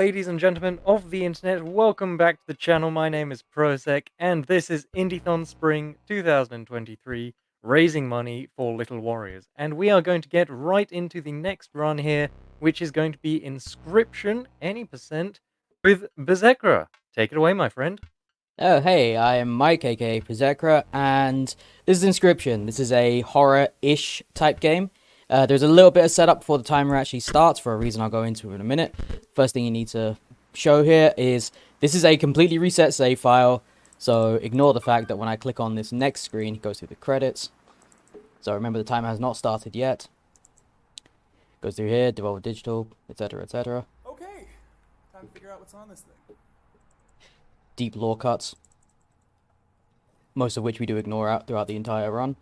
Ladies and gentlemen of the internet, welcome back to the channel. My name is Prosec, and this is Indiethon Spring 2023, raising money for Little Warriors. And we are going to get right into the next run here, which is going to be Inscryption, any percent, with bersekrer. Take it away, my friend. Oh, hey, I am Mike, aka bersekrer, and this is Inscryption. This is a horror-ish type game. There's a little bit of setup before the timer actually starts, for a reason I'll go into in a minute. First thing you need to show here is this is a completely reset save file, so ignore the fact that when I click on this next screen, it goes through the credits. So remember, the timer has not started yet. Goes through here, Devolver Digital, etc., etc. Okay, time to figure out what's on this thing. Deep lore cuts, most of which we do ignore out throughout the entire run.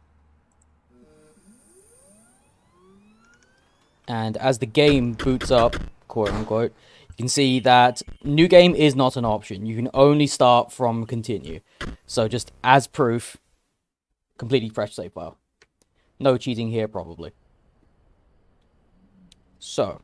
And as the game boots up, quote unquote, you can see that new game is not an option. You can only start from continue. So just as proof, completely fresh save file. No cheating here, probably. So,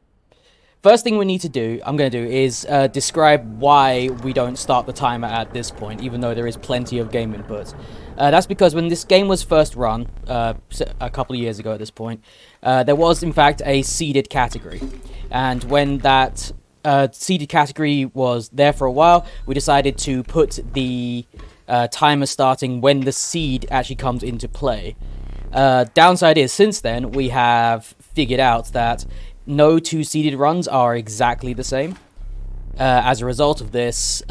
first thing we need to do, I'm going to do, is describe why we don't start the timer at this point, even though there is plenty of game input. That's because when this game was first run, a couple of years ago at this point, there was in fact a seeded category. And when that seeded category was there for a while, we decided to put the timer starting when the seed actually comes into play. Downside is, since then, we have figured out that no two seeded runs are exactly the same. As a result of this,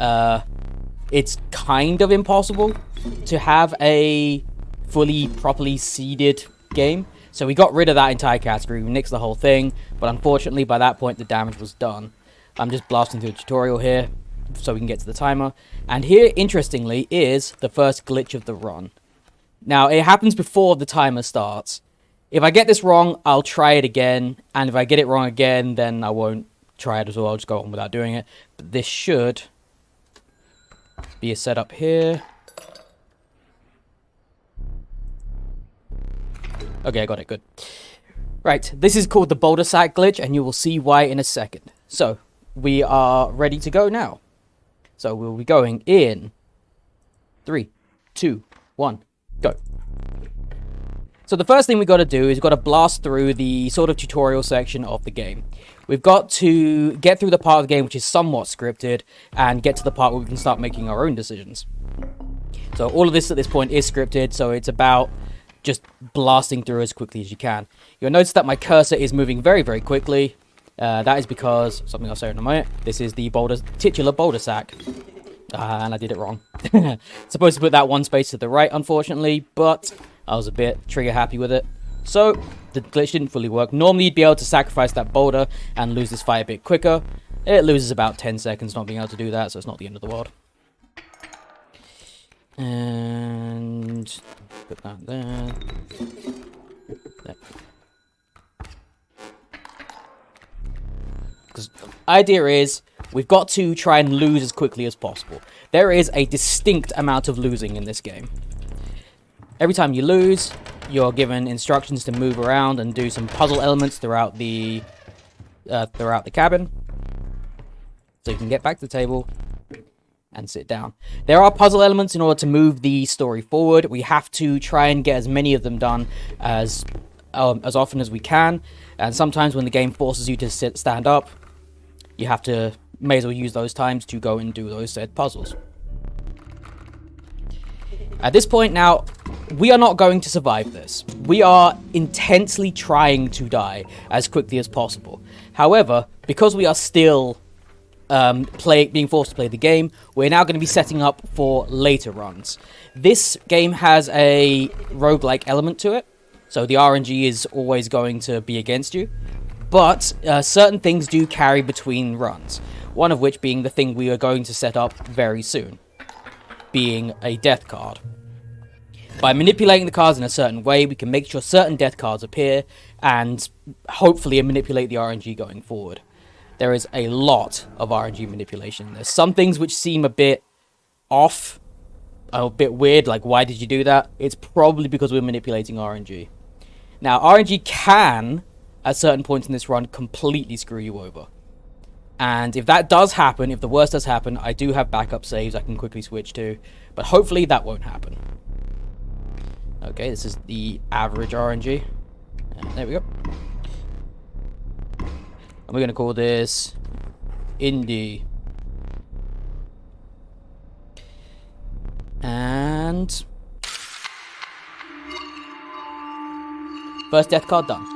it's kind of impossible to have a fully, properly seeded game. So we got rid of that entire category, we nixed the whole thing, but unfortunately by that point the damage was done. I'm just blasting through the tutorial here so we can get to the timer. And here, interestingly, is the first glitch of the run. Now, it happens before the timer starts. If I get this wrong, I'll try it again, and if I get it wrong again, then I won't try it at all. I'll just go on without doing it. But this should be a setup here. Okay, I got it, good. Right, this is called the boulder sack glitch, and you will see why in a second. So, we are ready to go now. So, we'll be going in 3, 2, 1, go. So the first thing we've got to do is we've got to blast through the sort of tutorial section of the game. We've got to get through the part of the game which is somewhat scripted and get to the part where we can start making our own decisions. So all of this at this point is scripted, so it's about just blasting through as quickly as you can. You'll notice that my cursor is moving very, very quickly. That is because, something I'll say in a moment, this is the titular boulder sack. And I did it wrong. Supposed to put that one space to the right, unfortunately, but I was a bit trigger happy with it. So, the glitch didn't fully work. Normally you'd be able to sacrifice that boulder and lose this fight a bit quicker. It loses about 10 seconds not being able to do that, so it's not the end of the world. And put that there. There. Because the idea is, we've got to try and lose as quickly as possible. There is a distinct amount of losing in this game. Every time you lose, you're given instructions to move around and do some puzzle elements throughout the cabin. So you can get back to the table and sit down. There are puzzle elements in order to move the story forward. We have to try and get as many of them done as often as we can. And sometimes when the game forces you to stand up, you may as well use those times to go and do those said puzzles. At this point now, we are not going to survive this. We are intensely trying to die as quickly as possible. However, because we are still being forced to play the game, we're now going to be setting up for later runs. This game has a roguelike element to it, so the RNG is always going to be against you. But certain things do carry between runs, one of which being the thing we are going to set up very soon, being a death card. By manipulating the cards in a certain way, we can make sure certain death cards appear, and hopefully manipulate the RNG going forward. There is a lot of RNG manipulation. There's some things which seem a bit off, a bit weird, like why did you do that? It's probably because we're manipulating RNG. Now, RNG can, at certain points in this run, completely screw you over. And if that does happen, if the worst does happen, I do have backup saves I can quickly switch to. But hopefully that won't happen. Okay, this is the average RNG. And there we go. And we're going to call this Indie. And first death card done.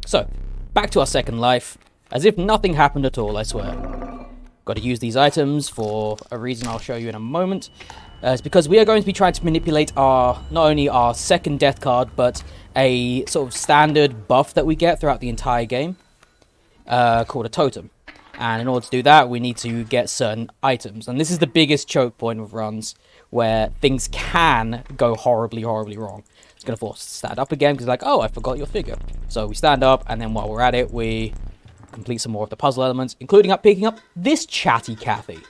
So, back to our second life, as if nothing happened at all, I swear. Got to use these items for a reason I'll show you in a moment. It's because we are going to be trying to manipulate not only our second death card, but a sort of standard buff that we get throughout the entire game, called a totem. And in order to do that, we need to get certain items. And this is the biggest choke point of runs, where things can go horribly, horribly wrong. It's going to force us to stand up again, because like, oh, I forgot your figure. So we stand up, and then while we're at it, we complete some more of the puzzle elements, including picking up this chatty Cathy,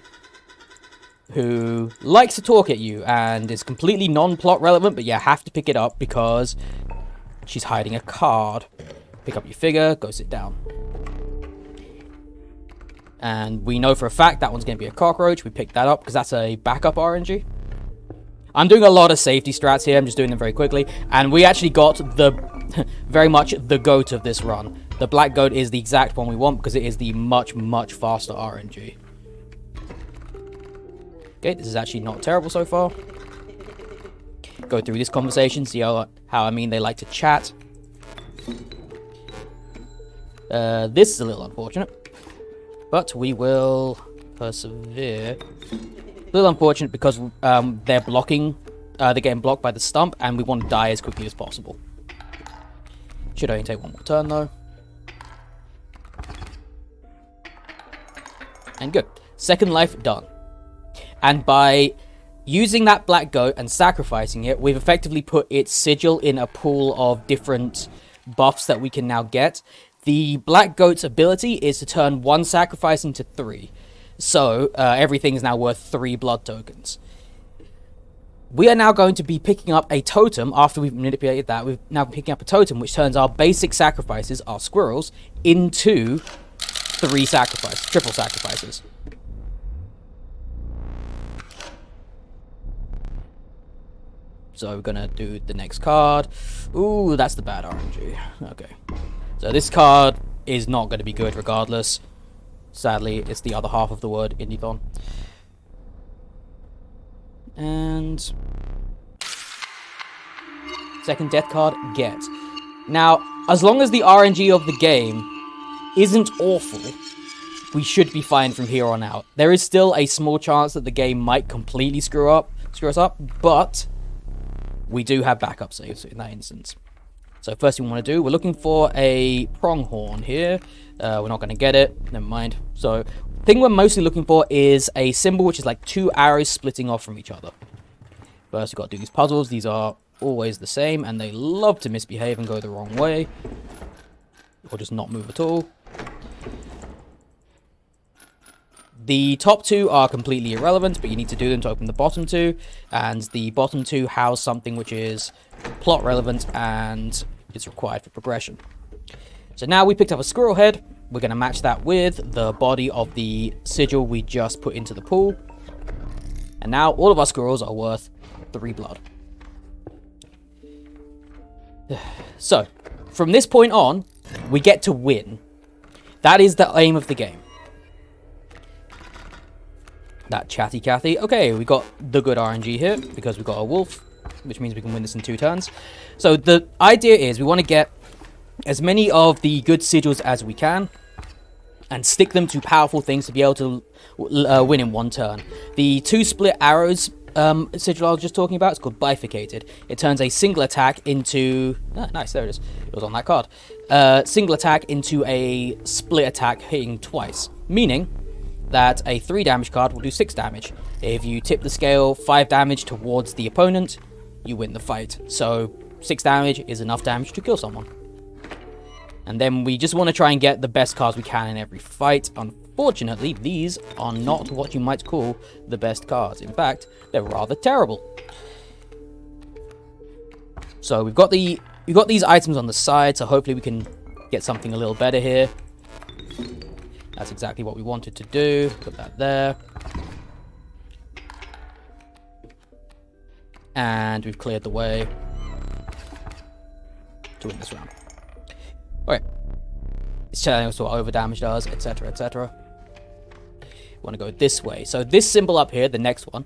who likes to talk at you, and is completely non-plot relevant, but you have to pick it up, because she's hiding a card. Pick up your figure, go sit down. And we know for a fact that one's going to be a cockroach. We picked that up because that's a backup RNG. I'm doing a lot of safety strats here. I'm just doing them very quickly. And we actually got the very much the goat of this run. The black goat is the exact one we want because it is the much, much faster RNG. Okay, this is actually not terrible so far. Go through this conversation, see how I mean they like to chat. This is a little unfortunate. But we will persevere. A little unfortunate because they're getting blocked by the stump, and we want to die as quickly as possible. Should only take one more turn though. And good. Second life done. And by using that black goat and sacrificing it, we've effectively put its sigil in a pool of different buffs that we can now get. The black goat's ability is to turn one sacrifice into 3. So, everything is now worth 3 blood tokens. We are now going to be picking up a totem after we've manipulated that. We're now picking up a totem which turns our basic sacrifices, our squirrels, into 3 sacrifices, triple sacrifices. So we're gonna do the next card. Ooh, that's the bad RNG. Okay. So this card is not going to be good regardless. Sadly, it's the other half of the word Indiethon. And second death card, get. Now, as long as the RNG of the game isn't awful, we should be fine from here on out. There is still a small chance that the game might completely screw us up, but we do have backup saves in that instance. So first thing we want to do, we're looking for a pronghorn here. We're not going to get it. Never mind. So the thing we're mostly looking for is a symbol which is like 2 arrows splitting off from each other. First, we've got to do these puzzles. These are always the same, and they love to misbehave and go the wrong way. Or just not move at all. The top 2 are completely irrelevant, but you need to do them to open the bottom 2. And the bottom 2 house something which is plot relevant and is required for progression. So now we picked up a squirrel head. We're going to match that with the body of the sigil we just put into the pool. And now all of our squirrels are worth 3 blood. So, from this point on, we get to win. That is the aim of the game. That chatty Cathy. Okay, we got the good RNG here because we got a wolf, which means we can win this in 2 turns. So the idea is we want to get as many of the good sigils as we can and stick them to powerful things to be able to win in 1 turn. The 2 split arrows sigil I was just talking about, it's called bifurcated. It turns a single attack into... Ah, nice, there it is. It was on that card. Single attack into a split attack hitting twice, meaning that a 3 damage card will do 6 damage. If you tip the scale 5 damage towards the opponent, you win the fight. So 6 damage is enough damage to kill someone. And then we just want to try and get the best cards we can in every fight. Unfortunately, these are not what you might call the best cards. In fact, they're rather terrible. So we've got the We've got these items on the side, so hopefully we can get something a little better here. That's exactly what we wanted to do. Put that there. And we've cleared the way to win this round. Alright. It's telling us what over damage does, etc, etc. We want to go this way. So this symbol up here, the next one,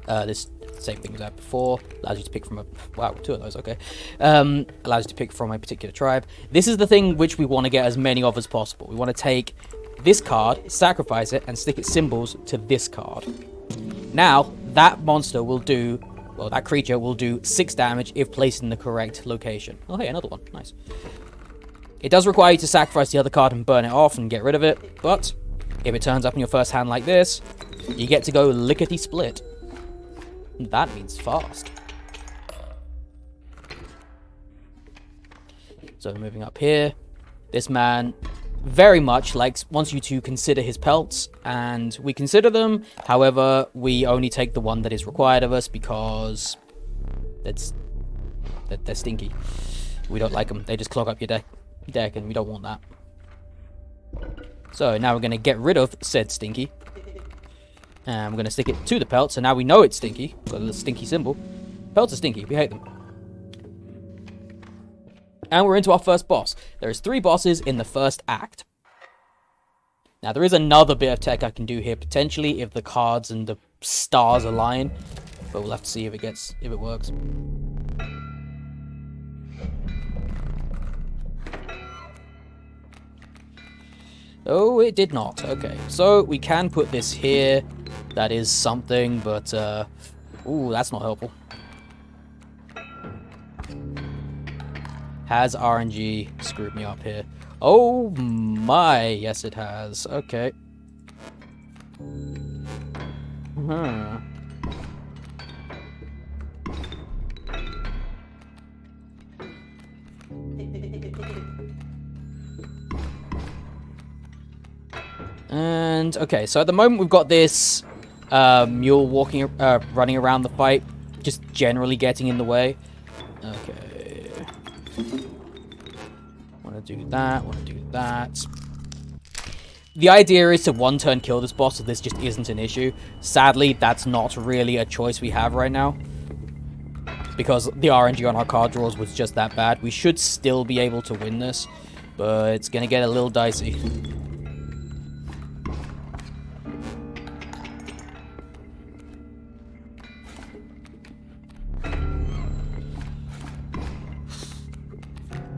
this same thing as that before, allows you to pick from a... Wow, 2 of those, okay. Allows you to pick from a particular tribe. This is the thing which we want to get as many of as possible. We want to take this card, sacrifice it, and stick its symbols to this card. Now, that monster will do... Well, that creature will do 6 damage if placed in the correct location. Oh, hey, another one. Nice. It does require you to sacrifice the other card and burn it off and get rid of it, but if it turns up in your first hand like this, you get to go lickety-split. That means fast. So moving up here, this man very much wants you to consider his pelts, and we consider them. However, we only take the one that is required of us because they're stinky. We don't like them. They just clog up your deck, and we don't want that. So now we're going to get rid of said stinky, and we're going to stick it to the pelt. So now we know it's stinky. Got a little stinky symbol. Pelts are stinky. We hate them. And we're into our first boss. There's 3 bosses in the first act. Now, there is another bit of tech I can do here, potentially, if the cards and the stars align. But we'll have to see if it works. Oh, it did not. Okay, so we can put this here. That is something, but, ooh, that's not helpful. Has RNG screwed me up here? Oh my, yes it has. Okay. And okay, so at the moment we've got this mule running around the fight, just generally getting in the way. Okay. Want to do that, want to do that. The idea is to one-turn kill this boss, so this just isn't an issue. Sadly, that's not really a choice we have right now, because the RNG on our card draws was just that bad. We should still be able to win this, but it's going to get a little dicey.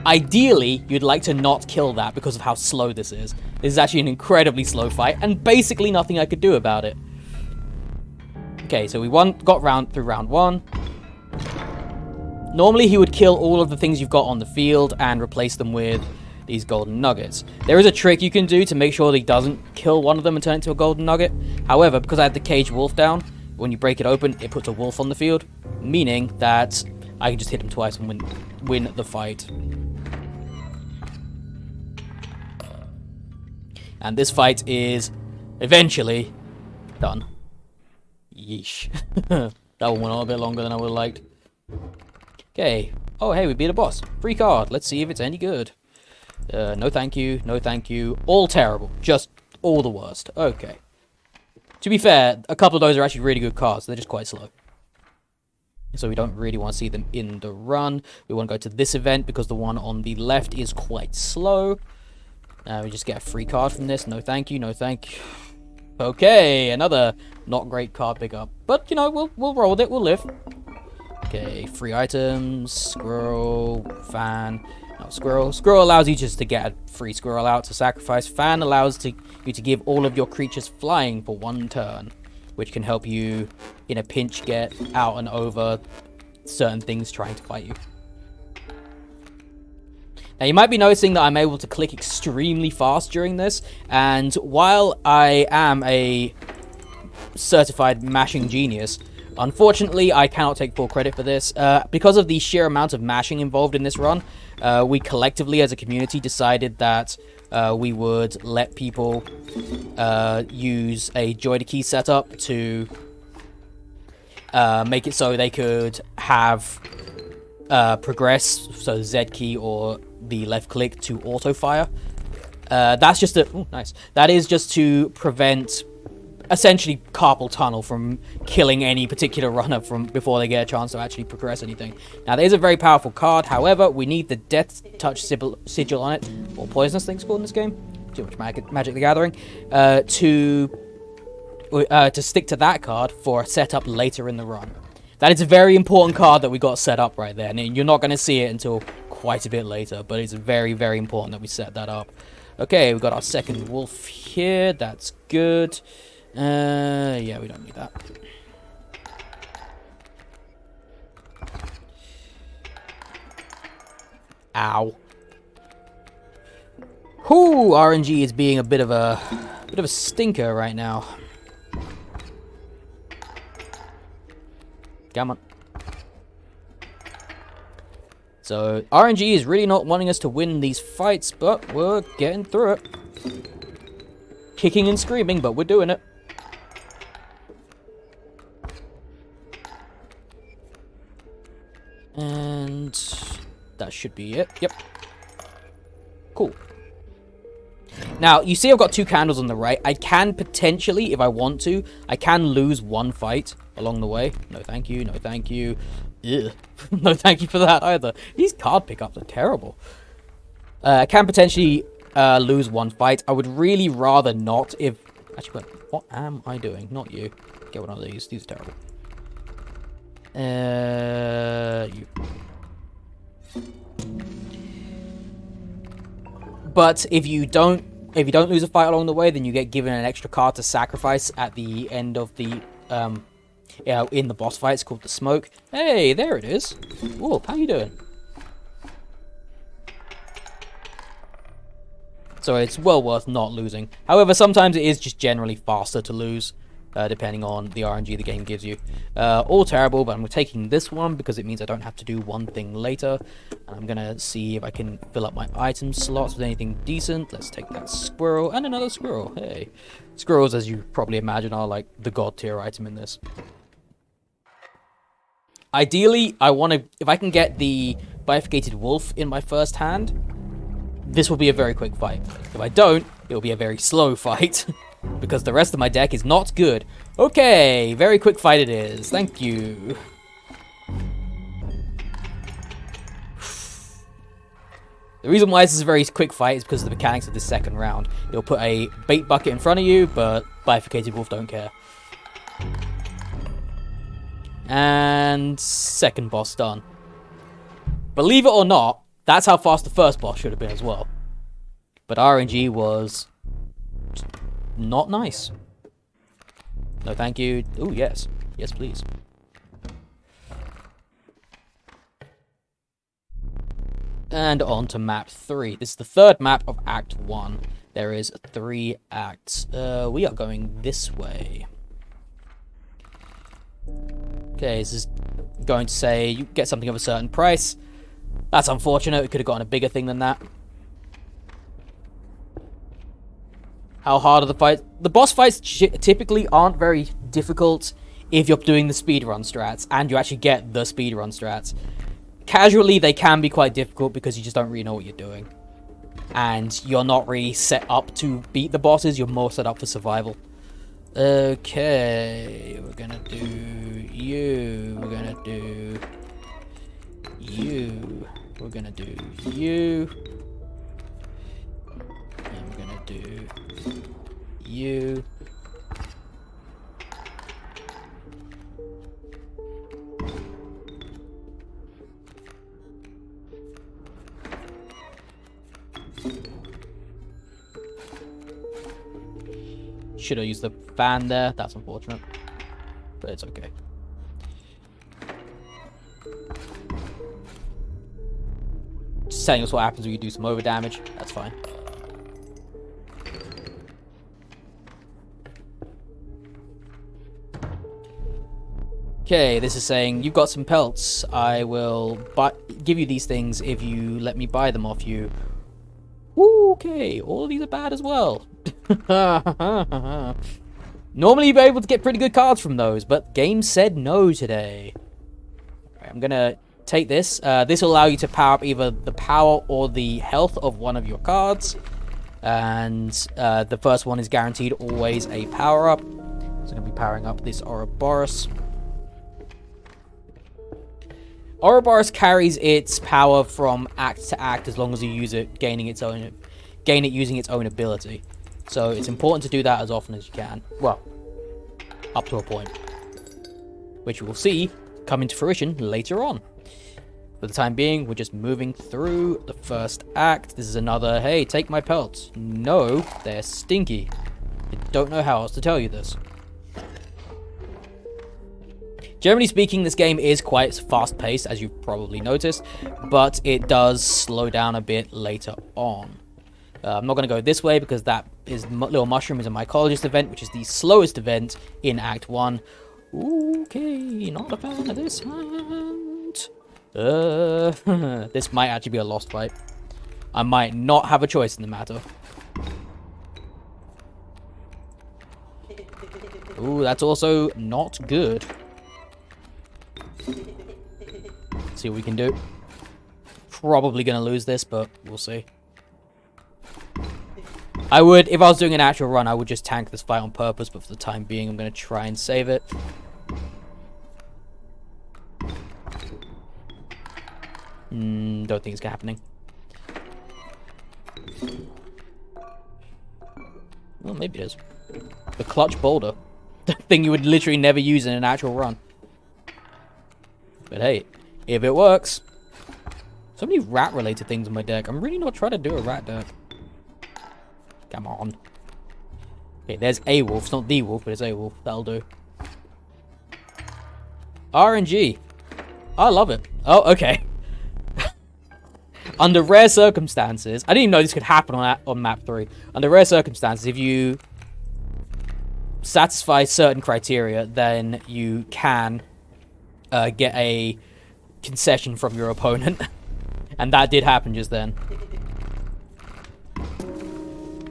Ideally, you'd like to not kill that because of how slow this is. This is actually an incredibly slow fight, and basically nothing I could do about it. Okay, so we got through round 1. Normally, he would kill all of the things you've got on the field and replace them with these golden nuggets. There is a trick you can do to make sure that he doesn't kill one of them and turn it into a golden nugget. However, because I had the cage wolf down, when you break it open, it puts a wolf on the field, meaning that I can just hit him twice and win the fight. And this fight is eventually done. Yeesh. That one went on a bit longer than I would have liked. Okay. Oh, hey, we beat a boss. Free card. Let's see if it's any good. No thank you. No thank you. All terrible. Just all the worst. Okay. To be fair, a couple of those are actually really good cards. They're just quite slow. So we don't really want to see them in the run. We want to go to this event because the one on the left is quite slow. We just get a free card from this. No thank you, no thank you. Okay, another not great card pickup. But, you know, we'll roll with it, we'll live. Okay, free items, squirrel, fan. No, squirrel. Squirrel allows you just to get a free squirrel out to sacrifice. Fan allows you to give all of your creatures flying for 1 turn, which can help you, in a pinch, get out and over certain things trying to fight you. Now, you might be noticing that I'm able to click extremely fast during this, and while I am a certified mashing genius, unfortunately, I cannot take full credit for this. Because of the sheer amount of mashing involved in this run, we collectively as a community decided that we would let people use a joy-to-key setup to make it so they could have progress, so Z key or the left click to auto fire. That's just a nice. That is just to prevent essentially carpal tunnel from killing any particular runner from before they get a chance to actually progress anything. Now there is a very powerful card, however, we need the Death Touch sigil on it, or poisonous things called in this game. Too much Magic the Gathering. To stick to that card for a setup later in the run. That is a very important card that we got set up right there, and you're not going to see it until quite a bit later, but it's very, very important that we set that up. Okay, we've got our second wolf here. That's good. Yeah, we don't need that. Ow. Whoo, RNG is being a bit of a stinker right now. Come on. So, RNG is really not wanting us to win these fights, but we're getting through it. Kicking and screaming, but we're doing it. And that should be it. Yep. Cool. Now, you see I've got 2 candles on the right. I can potentially, if I want to, I can lose one fight along the way. No thank you, no thank you. Ugh. No thank you for that either. These card pickups are terrible. I can potentially lose one fight. I would really rather not if... Actually, what am I doing? Not you. Get one of these. These are terrible. You. But if you don't lose a fight along the way, then you get given an extra card to sacrifice at the end of the in the boss fight. It's called the smoke. Hey, there it is. Whoa, how you doing? So it's well worth not losing. However, sometimes it is just generally faster to lose, depending on the RNG the game gives you. All terrible, but I'm taking this one because it means I don't have to do one thing later. And I'm gonna see if I can fill up my item slots with anything decent. Let's take that squirrel and another squirrel. Hey, squirrels, as you probably imagine, are like the god tier item in this. Ideally, I want to, if I can get the bifurcated wolf in my first hand, this will be a very quick fight. If I don't, it will be a very slow fight. Because the rest of my deck is not good. Okay, very quick fight it is. Thank you. The reason why this is a very quick fight is because of the mechanics of the second round. It'll put a bait bucket in front of you, but bifurcated wolf don't care. And second boss done. Believe it or not, that's how fast the first boss should have been as well. But RNG was not nice. No thank you. Oh, yes. Yes, please. And on to map 3. This is the third map of Act 1. There is 3 acts. We are going this way. Okay, this is going to say you get something of a certain price. That's unfortunate. We could have gotten a bigger thing than that. How hard are the fights? The boss fights typically aren't very difficult if you're doing the speedrun strats and you actually get the speedrun strats. Casually, they can be quite difficult because you just don't really know what you're doing. And you're not really set up to beat the bosses, you're more set up for survival. Okay, we're gonna do you, we're gonna do you, we're gonna do you, and we're gonna do you. Should have used the fan there. That's unfortunate. But it's okay. Just telling us what happens when you do some over damage. That's fine. Okay, this is saying, you've got some pelts. I will give you these things if you let me buy them off you. Woo, okay, all of these are bad as well. Normally you'd be able to get pretty good cards from those, but game said no today. Right, I'm gonna take this. This will allow you to power up either the power or the health of one of your cards. And the first one is guaranteed always a power up. So I'm going to be powering up this Ouroboros. Ouroboros carries its power from act to act as long as you use it, gain it using its own ability. So it's important to do that as often as you can. Well, up to a point, which we'll see come into fruition later on. For the time being, we're just moving through the first act. This is another, hey, take my pelts. No, they're stinky. I don't know how else to tell you this. Generally speaking, this game is quite fast-paced, as you've probably noticed, but it does slow down a bit later on. I'm not going to go this way because that is Little Mushroom is a mycologist event, which is the slowest event in Act 1. Okay, not a fan of this hand. This might actually be a lost fight. I might not have a choice in the matter. Ooh, that's also not good. See what we can do. Probably gonna lose this, but we'll see. I would, if I was doing an actual run, I would just tank this fight on purpose, but for the time being, I'm gonna try and save it. Don't think it's happening. Well, maybe it is. The clutch boulder. The thing you would literally never use in an actual run. But hey, if it works. So many rat-related things in my deck. I'm really not trying to do a rat deck. Come on. Okay, there's a wolf. It's not the wolf, but it's a wolf. That'll do. RNG. I love it. Oh, okay. Under rare circumstances, I didn't even know this could happen on map 3. Under rare circumstances, if you satisfy certain criteria, then you can get a concession from your opponent. And that did happen just then.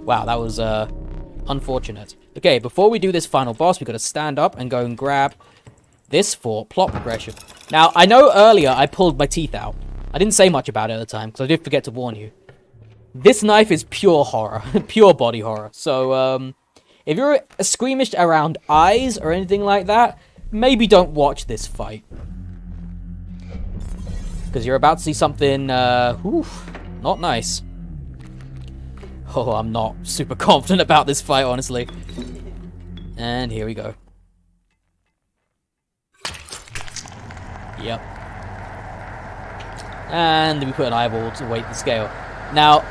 Wow, that was unfortunate. Okay, before we do this final boss, we've got to stand up and go and grab this for plot progression. Now, I know earlier I pulled my teeth out. I didn't say much about it at the time, because I did forget to warn you. This knife is pure horror. Pure body horror. So, if you're squeamish around eyes or anything like that, maybe don't watch this fight. Because you're about to see something, not nice. Oh, I'm not super confident about this fight, honestly. And here we go. Yep. And we put an eyeball to weight the scale. Now,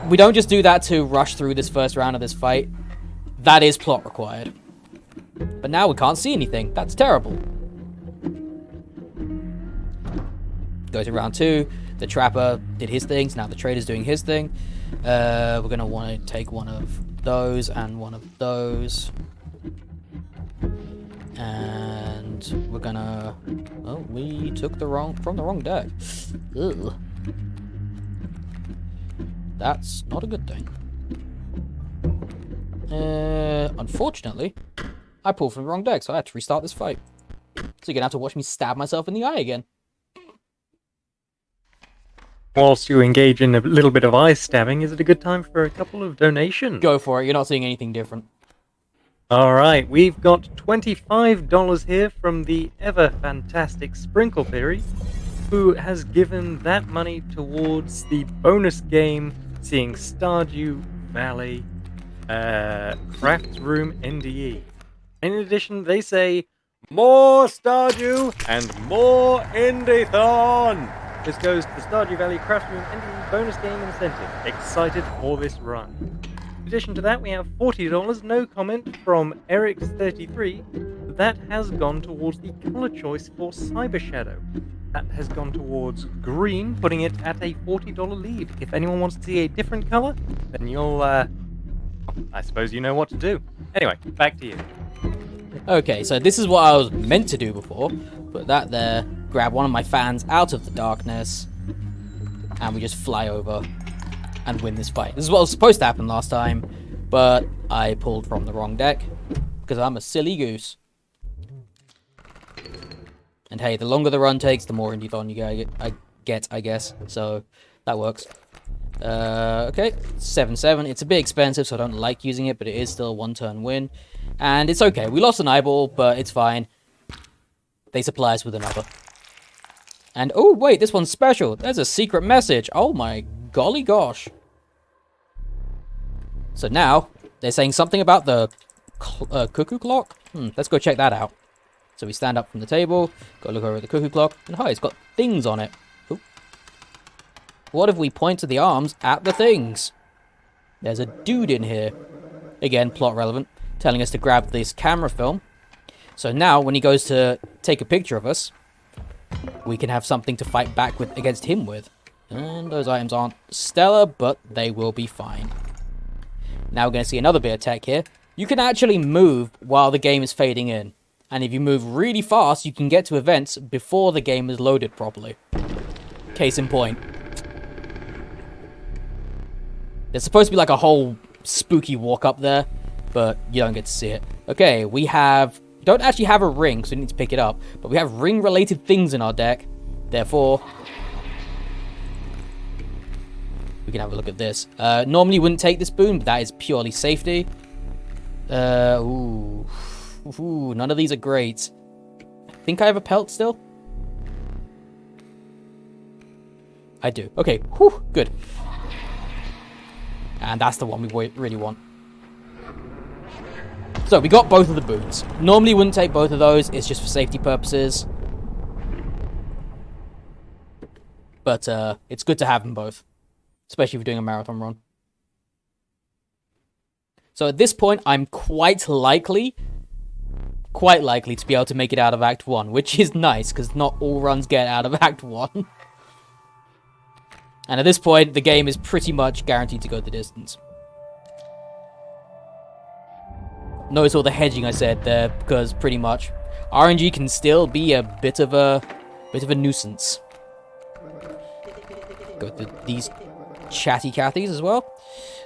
we don't just do that to rush through this first round of this fight. That is plot required. But now we can't see anything. That's terrible. Go to round 2. The trapper did his things. Now the trader's doing his thing. We're going to want to take one of those and one of those. And we're going to... Oh, we took from the wrong deck. Ugh. That's not a good thing. Unfortunately, I pulled from the wrong deck, so I had to restart this fight. So you're going to have to watch me stab myself in the eye again. Whilst you engage in a little bit of eye stabbing, is it a good time for a couple of donations? Go for it. You're not seeing anything different. Alright, we've got $25 here from the ever-fantastic Sprinkle Theory, who has given that money towards the bonus game seeing Stardew Valley Crafts Room NDE. In addition, they say, more Stardew and more Indiethon! This goes to the Stardew Valley Crafts Room NDE bonus game incentive. Excited for this run. In addition to that, we have $40, no comment from Eric's33. That has gone towards the color choice for Cyber Shadow. That has gone towards green, putting it at a $40 lead. If anyone wants to see a different color, then you'll, I suppose you know what to do. Anyway, back to you. Okay, so this is what I was meant to do before. Put that there, grab one of my fans out of the darkness, and we just fly over and win this fight. This is what was supposed to happen last time, but I pulled from the wrong deck, because I'm a silly goose. And hey, the longer the run takes, the more Indiethon you get, I guess. So that works. Okay, 7-7. It's a bit expensive, so I don't like using it, but it is still a one-turn win. And it's okay. We lost an eyeball, but it's fine. They supply us with another. And, oh, wait, this one's special. There's a secret message. Oh, my golly gosh. So now, they're saying something about the cuckoo clock. Let's go check that out. So we stand up from the table, go look over at the cuckoo clock, and hi, it's got things on it. Ooh. What if we point to the arms at the things? There's a dude in here. Again, plot relevant, telling us to grab this camera film. So now, when he goes to take a picture of us, we can have something to fight back with against him with. And those items aren't stellar, but they will be fine. Now we're going to see another bit of tech here. You can actually move while the game is fading in. And if you move really fast, you can get to events before the game is loaded properly. Case in point. There's supposed to be like a whole spooky walk up there, but you don't get to see it. Okay, we don't actually have a ring, so we need to pick it up. But we have ring-related things in our deck. Therefore, we can have a look at this. Normally wouldn't take this boon, but that is purely safety. Ooh, none of these are great. I think I have a pelt still. I do. Okay, whew, good. And that's the one we really want. So, we got both of the boons. Normally wouldn't take both of those, it's just for safety purposes. But, it's good to have them both. Especially if you're doing a marathon run. So at this point, I'm quite likely to be able to make it out of Act 1, which is nice, because not all runs get out of Act 1. And at this point, the game is pretty much guaranteed to go the distance. Notice all the hedging I said there, because pretty much RNG can still be a bit of a nuisance. Go through these chatty Cathys as well.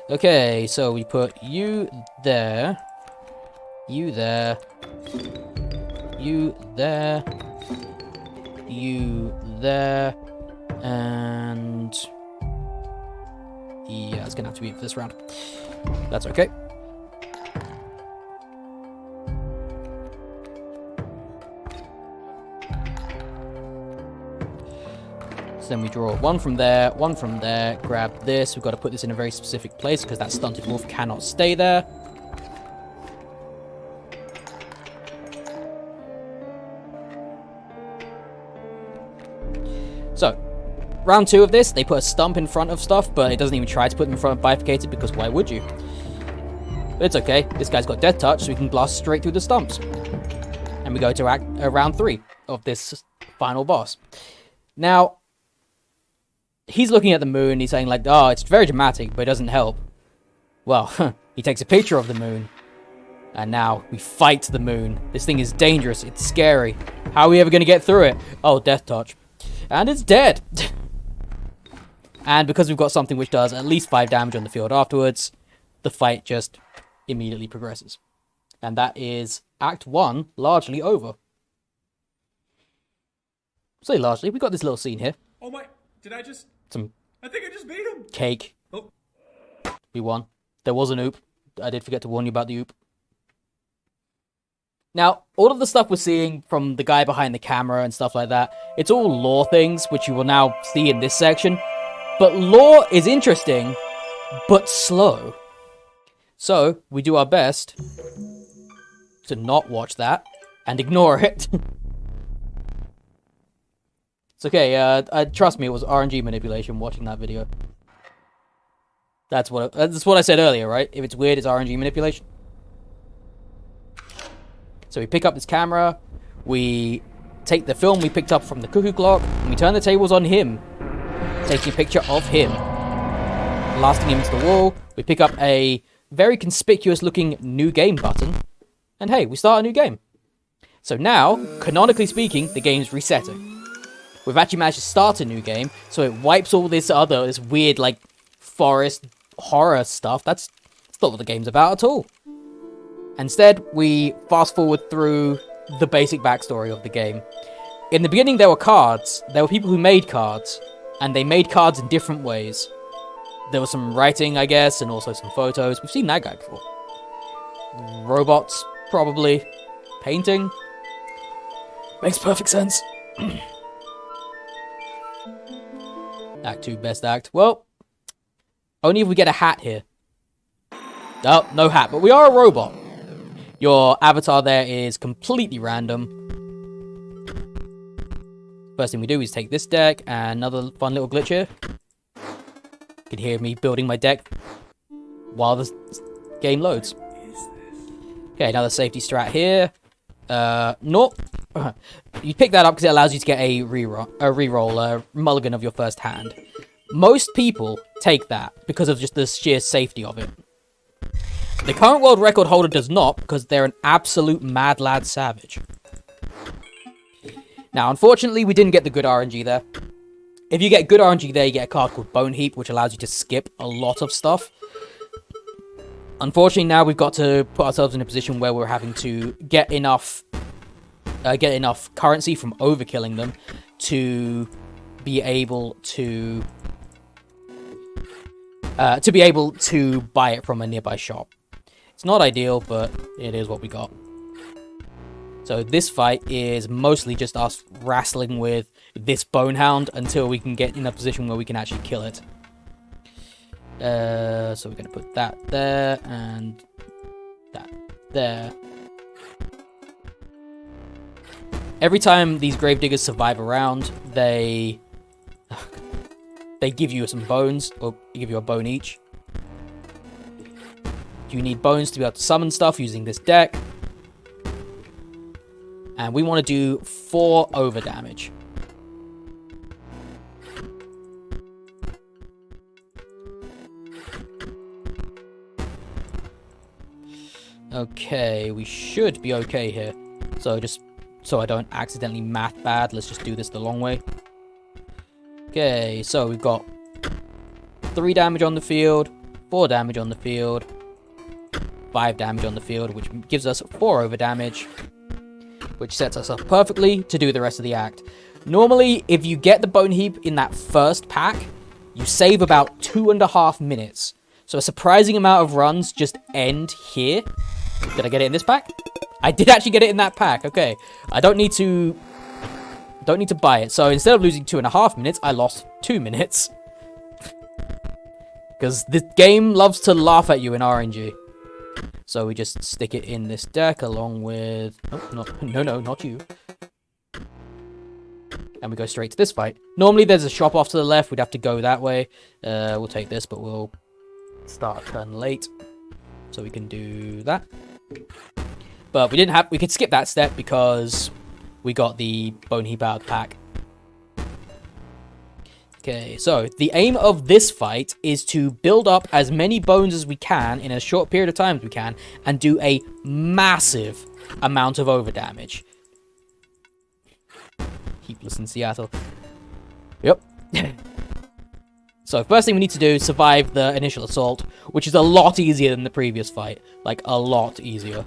Okay, so we put you there, you there, you there, you there, and yeah, it's gonna have to be for this round. That's okay. Then we draw one from there, grab this. We've got to put this in a very specific place because that stunted wolf cannot stay there. So, round 2 of this, they put a stump in front of stuff, but it doesn't even try to put them in front of bifurcated because why would you? But it's okay. This guy's got death touch, so we can blast straight through the stumps. And we go to round 3 of this final boss. Now, he's looking at the moon, he's saying like, oh, it's very dramatic, but it doesn't help. Well, he takes a picture of the moon. And now we fight the moon. This thing is dangerous, it's scary. How are we ever going to get through it? Oh, death touch. And it's dead. And because we've got something which does at least 5 damage on the field afterwards, the fight just immediately progresses. And that is Act 1 largely over. Say largely, we got this little scene here. Oh my, did I just... I think I just beat him. Cake. Oh. We won. There was an oop. I did forget to warn you about the oop. Now, all of the stuff we're seeing from the guy behind the camera and stuff like that, it's all lore things, which you will now see in this section. But lore is interesting, but slow. So, we do our best to not watch that and ignore it. It's okay, trust me, it was RNG manipulation watching that video. That's what I said earlier, right? If it's weird, it's RNG manipulation. So we pick up this camera, we take the film we picked up from the cuckoo clock, and we turn the tables on him, taking a picture of him, blasting him into the wall. We pick up a very conspicuous looking new game button, and hey, we start a new game. So now, canonically speaking, the game's resetting. We've actually managed to start a new game, so it wipes all this weird, like, forest horror stuff. That's not what the game's about at all. Instead, we fast forward through the basic backstory of the game. in the beginning there were cards. There were people who made cards, and they made cards in different ways. There was some writing, I guess, and also some photos. We've seen that guy before. Robots, probably. Painting. Makes perfect sense. Act 2, best act. Well, only if we get a hat here. Oh, no hat, but we are a robot. Your avatar there is completely random. First thing we do is take this deck, and another fun little glitch here. You can hear me building my deck while the game loads. Okay, another safety strat here. No. You pick that up because it allows you to get a reroll, a mulligan of your first hand. Most people take that because of just the sheer safety of it. The current world record holder does not, because they're an absolute mad lad savage. Now, unfortunately, we didn't get the good RNG there. If you get good RNG there, you get a card called Bone Heap, which allows you to skip a lot of stuff. Unfortunately, now we've got to put ourselves in a position where we're having to get enough currency from overkilling them to be able to buy it from a nearby shop. It's not ideal, but it is what we got. So this fight is mostly just us wrestling with this Bonehound until we can get in a position where we can actually kill it. So we're going to put that there and that there. Every time these gravediggers survive a round, they give you some bones, or give you a bone each. You need bones to be able to summon stuff using this deck. And we want to do 4 over damage. Okay, we should be okay here. So just so I don't accidentally math bad, let's just do this the long way. Okay, so we've got 3 damage on the field, 4 damage on the field, 5 damage on the field, which gives us 4 over damage, which sets us up perfectly to do the rest of the act. Normally, if you get the Bone Heap in that first pack, you save about 2.5 minutes. So a surprising amount of runs just end here. Did I get it in this pack? I did actually get it in that pack. Okay, I don't need to buy it. So instead of losing 2.5 minutes, I lost 2 minutes. Because this game loves to laugh at you in RNG. So we just stick it in this deck along with... Oh, no, not you. And we go straight to this fight. Normally there's a shop off to the left. We'd have to go that way. We'll take this, but we'll start a turn late. So we can do that. But we could skip that step because we got the Bone Heap out of the pack. Okay, so the aim of this fight is to build up as many bones as we can in a short period of time as we can and do a massive amount of over damage. Heapless in Seattle. Yep. So first thing we need to do is survive the initial assault, which is a lot easier than the previous fight. Like, a lot easier.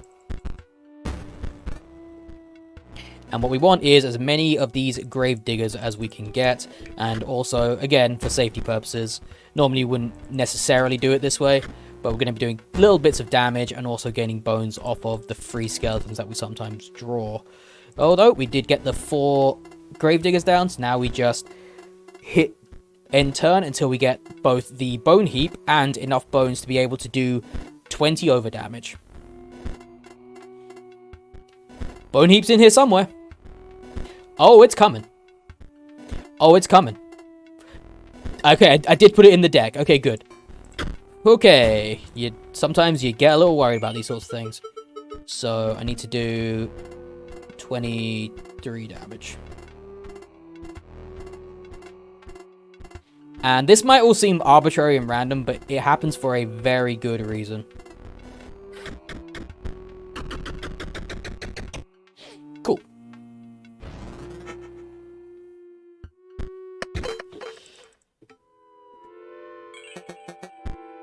And what we want is as many of these grave diggers as we can get. And also, again, for safety purposes, normally you wouldn't necessarily do it this way, but we're going to be doing little bits of damage and also gaining bones off of the free skeletons that we sometimes draw. Although, we did get the 4 grave diggers down, so now we just hit end turn until we get both the Bone Heap and enough bones to be able to do 20 over damage. Bone Heap's in here somewhere. Oh, it's coming. Oh, it's coming. Okay, I did put it in the deck. Okay, good. Okay, sometimes you get a little worried about these sorts of things. So, I need to do 23 damage. And this might all seem arbitrary and random, but it happens for a very good reason. Cool.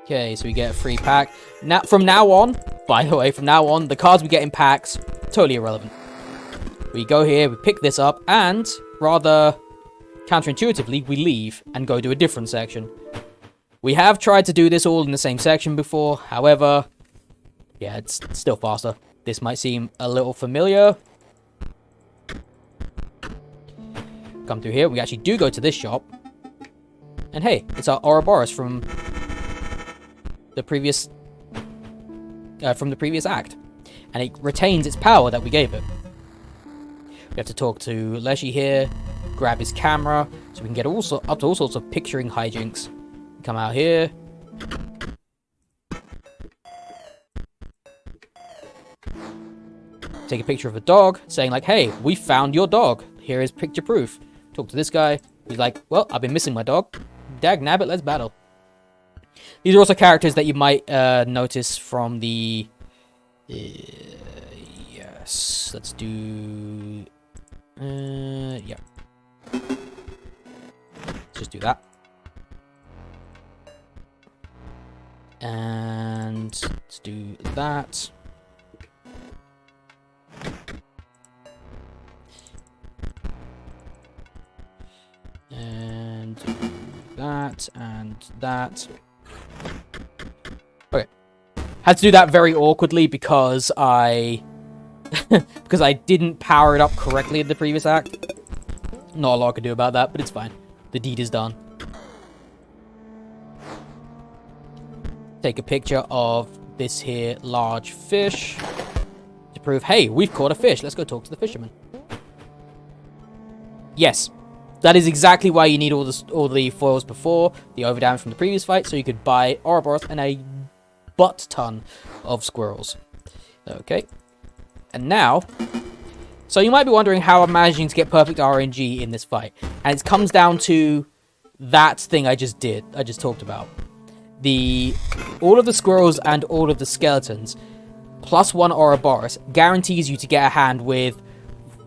Okay, so we get a free pack. Now, from now on, by the way, the cards we get in packs, totally irrelevant. We go here, we pick this up, and rather counterintuitively, we leave and go to a different section. We have tried to do this all in the same section before, however, yeah, it's still faster. This might seem a little familiar. Come through here, we actually do go to this shop. And hey, it's our Ouroboros from the previous act. And it retains its power that we gave it. We have to talk to Leshy here, grab his camera, so we can get up to all sorts of picturing hijinks. Come out here. Take a picture of a dog, saying like, hey, we found your dog. Here is picture proof. Talk to this guy. He's like, well, I've been missing my dog. Dag nabbit, let's battle. These are also characters that you might notice from the... yes, let's do... yeah. Let's just do that. And let's do that. And do that and that. Okay. Had to do that very awkwardly because I didn't power it up correctly in the previous act. Not a lot I could do about that, but it's fine. The deed is done. Take a picture of this here large fish to prove, hey, we've caught a fish. Let's go talk to the fisherman. Yes, that is exactly why you need all the foils before the overdamage from the previous fight, so you could buy Ouroboros and a butt ton of squirrels. Okay, and now, so you might be wondering how I'm managing to get perfect RNG in this fight, and it comes down to that thing I just talked about. All of the squirrels and all of the skeletons, plus one Ouroboros, guarantees you to get a hand with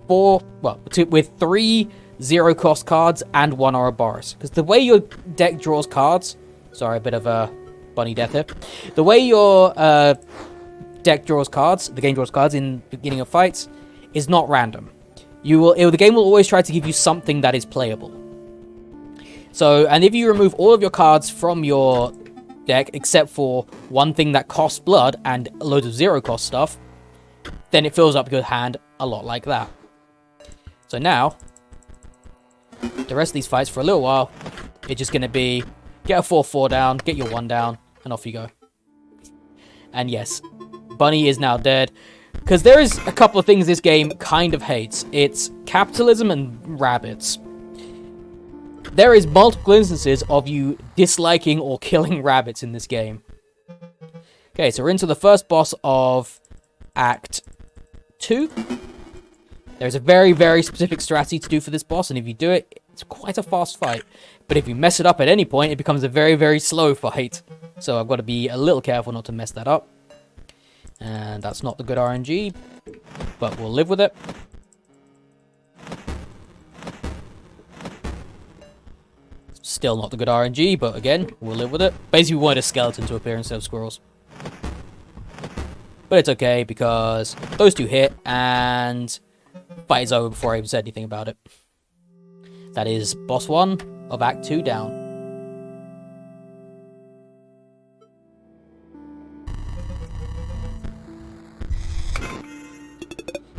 with 3 zero-cost cards and 1 Ouroboros. Because the way your deck draws cards... Sorry, a bit of a bunny death here. The way your deck draws cards, the game draws cards in the beginning of fights, is not random. The game will always try to give you something that is playable. So, and if you remove all of your cards from your deck, except for one thing that costs blood and loads of zero-cost stuff, then it fills up your hand a lot like that. So now... the rest of these fights for a little while, it's just going to be get a 4-4 down, get your 1 down, and off you go. And yes, Bunny is now dead. Because there is a couple of things this game kind of hates. It's capitalism and rabbits. There is multiple instances of you disliking or killing rabbits in this game. Okay, so we're into the first boss of Act 2. There's a very, very specific strategy to do for this boss, and if you do it, it's quite a fast fight. But if you mess it up at any point, it becomes a very, very slow fight. So I've got to be a little careful not to mess that up. And that's not the good RNG, but we'll live with it. Still not the good RNG, but again, we'll live with it. Basically, we wanted a skeleton to appear instead of squirrels. But it's okay, because those two hit, and... fight is over before I even said anything about it. That is boss 1 of Act 2 down.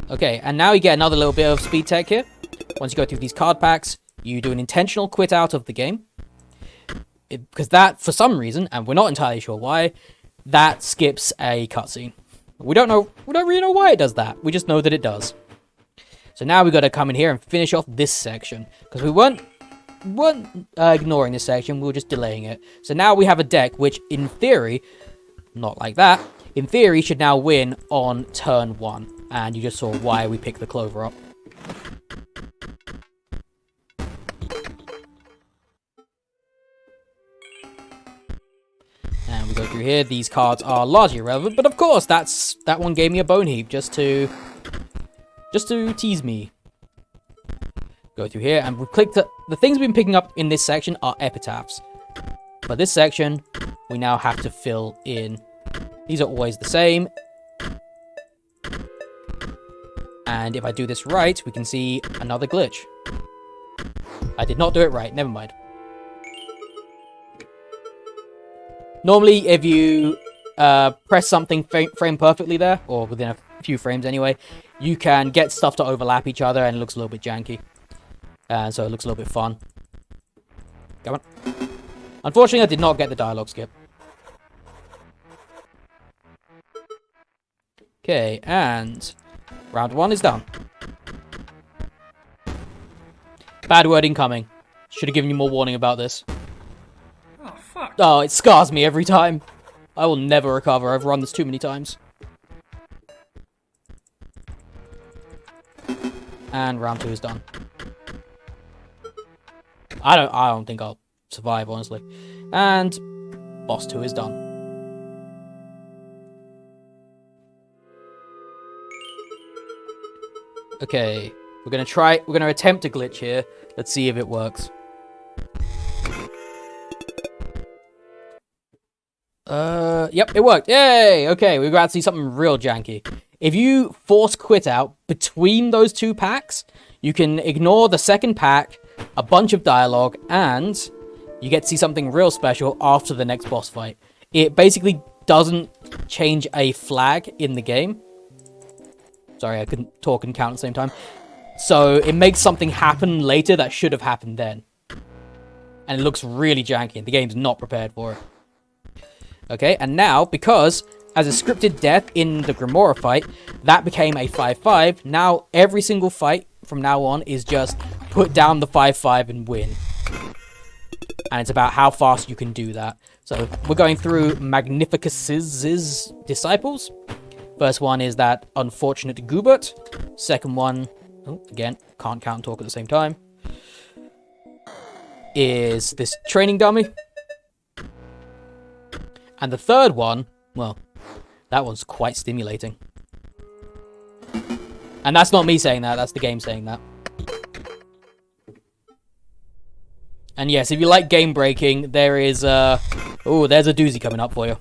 Okay, and now you get another little bit of speed tech here. Once you go through these card packs, you do an intentional quit out of the game. Because that, for some reason, and we're not entirely sure why, that skips a cutscene. We don't really know why it does that. We just know that it does. So now we've got to come in here and finish off this section. Because we weren't ignoring this section, we were just delaying it. So now we have a deck which, in theory, not like that, in theory should now win on turn 1. And you just saw why we picked the clover up. And we go through here. These cards are largely irrelevant, but of course, that one gave me a bone heap just to tease me. Go through here, and we've clicked the things we've been picking up in this section are epitaphs. But this section, we now have to fill in. These are always the same. And And if I do this right, we can see another glitch. I did not do it right. Never mind. Normally, if you press something frame perfectly there, or within a few frames anyway, you can get stuff to overlap each other and it looks a little bit janky. So it looks a little bit fun. Come on. Unfortunately, I did not get the dialogue skip. Okay, and round 1 is done. Bad word incoming. Should have given you more warning about this. Oh, fuck. Oh, it scars me every time. I will never recover. I've run this too many times. And round 2 is done. I don't think I'll survive, honestly. And boss 2 is done. Okay, we're gonna attempt a glitch here. Let's see if it works. Yep, it worked. Yay! Okay, we're about to see something real janky. If you force quit out between those 2 packs, you can ignore the second pack, a bunch of dialogue, and you get to see something real special after the next boss fight. It basically doesn't change a flag in the game. Sorry, I couldn't talk and count at the same time. So it makes something happen later that should have happened then. And it looks really janky, and the game's not prepared for it. Okay, and now, because as a scripted death in the Grimoire fight, that became a 5-5, now every single fight from now on is just put down the 5-5 and win. And it's about how fast you can do that. So we're going through Magnificus's disciples. First one is that unfortunate Goobert. Second one, oh, again, can't count and talk at the same time, is this training dummy. And the third one, well, that one's quite stimulating. And that's not me saying that, that's the game saying that. And yes, if you like game breaking, there is oh, there's a doozy coming up for you.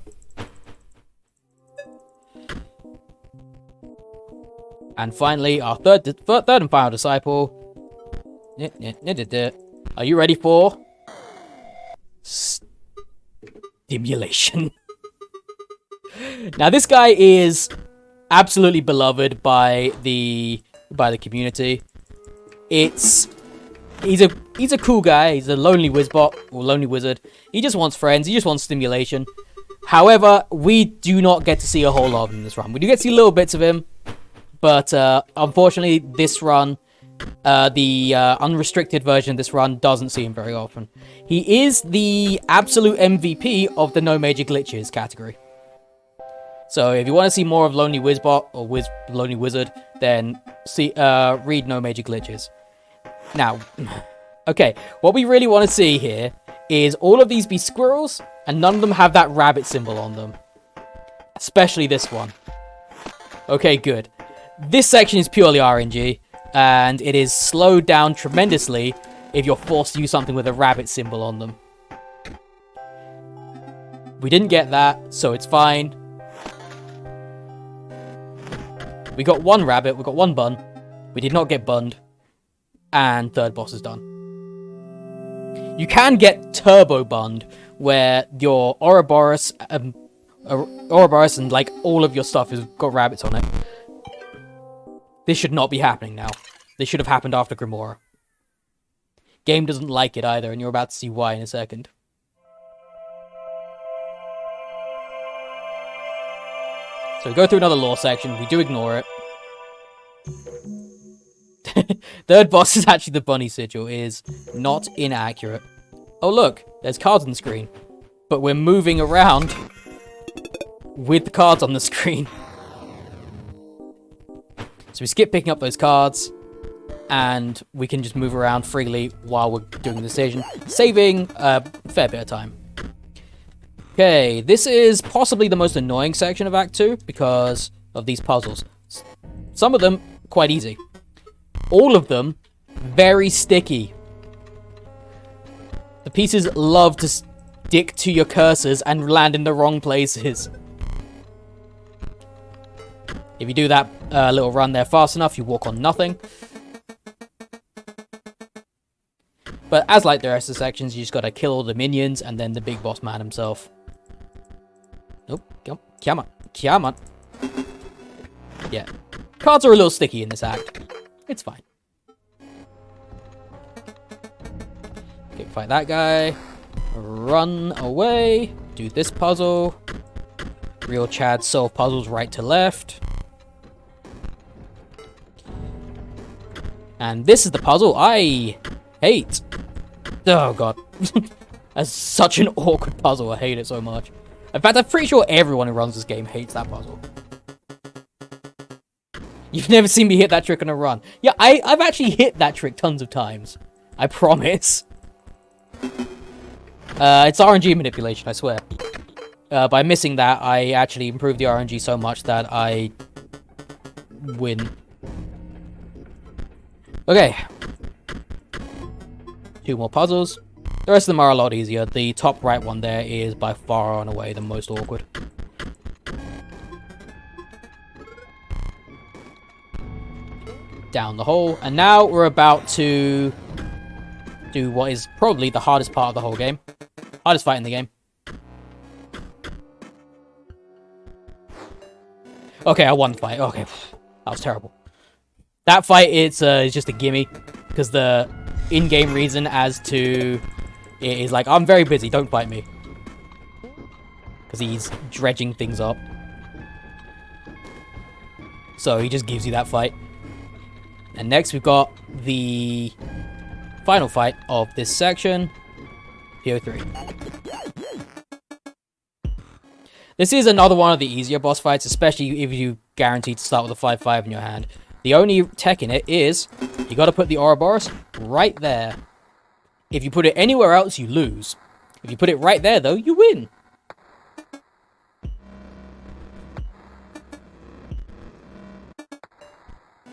And finally, our third and final disciple. Are you ready for stimulation? Now, this guy is absolutely beloved by the community. He's a cool guy. He's a lonely wizbot or lonely wizard. He just wants friends. He just wants stimulation. However, we do not get to see a whole lot of him in this run. We do get to see little bits of him, but unfortunately, this run, the unrestricted version of this run doesn't see him very often. He is the absolute MVP of the no major glitches category. So if you want to see more of Lonely Wizbot or Lonely Wizard, then read No Major Glitches. Now, okay, what we really want to see here is all of these be squirrels, and none of them have that rabbit symbol on them. Especially this one. Okay, good. This section is purely RNG, and it is slowed down tremendously if you're forced to use something with a rabbit symbol on them. We didn't get that, so it's fine. We got one rabbit, we got one bun. We did not get bunned. And third boss is done. You can get turbo bunned, where your Ouroboros and like all of your stuff has got rabbits on it. This should not be happening now. This should have happened after Grimoire. Game doesn't like it either, and you're about to see why in a second. So we go through another lore section. We do ignore it. Third boss is actually the bunny sigil. Is not inaccurate. Oh look, there's cards on the screen. But we're moving around with the cards on the screen. So we skip picking up those cards, and we can just move around freely while we're doing the decision, saving a fair bit of time. Okay, this is possibly the most annoying section of Act 2 because of these puzzles. Some of them, quite easy. All of them, very sticky. The pieces love to stick to your cursors and land in the wrong places. If you do that little run there fast enough, you walk on nothing. But as like the rest of the sections, you just gotta kill all the minions and then the big boss man himself. Nope, come on, come on. Yeah, cards are a little sticky in this act. It's fine. Okay, fight that guy. Run away. Do this puzzle. Real Chad solve puzzles right to left. And this is the puzzle I hate. Oh god. That's such an awkward puzzle. I hate it so much. In fact, I'm pretty sure everyone who runs this game hates that puzzle. You've never seen me hit that trick on a run. Yeah, I've actually hit that trick tons of times. I promise. It's RNG manipulation, I swear. By missing that, I actually improved the RNG so much that I win. Okay. 2 more puzzles. The rest of them are a lot easier. The top right one there is by far and away the most awkward. Down the hole. And now we're about to do what is probably the hardest part of the whole game. Hardest fight in the game. Okay, I won the fight. Okay, that was terrible. That fight is just a gimme, because the in-game reason as to it is like, I'm very busy, don't fight me. Because he's dredging things up. So he just gives you that fight. And next we've got the final fight of this section, PO3. This is another one of the easier boss fights, especially if you guarantee to start with a 5-5 in your hand. The only tech in it is, you gotta put the Ouroboros right there. If you put it anywhere else, you lose. If you put it right there, though, you win.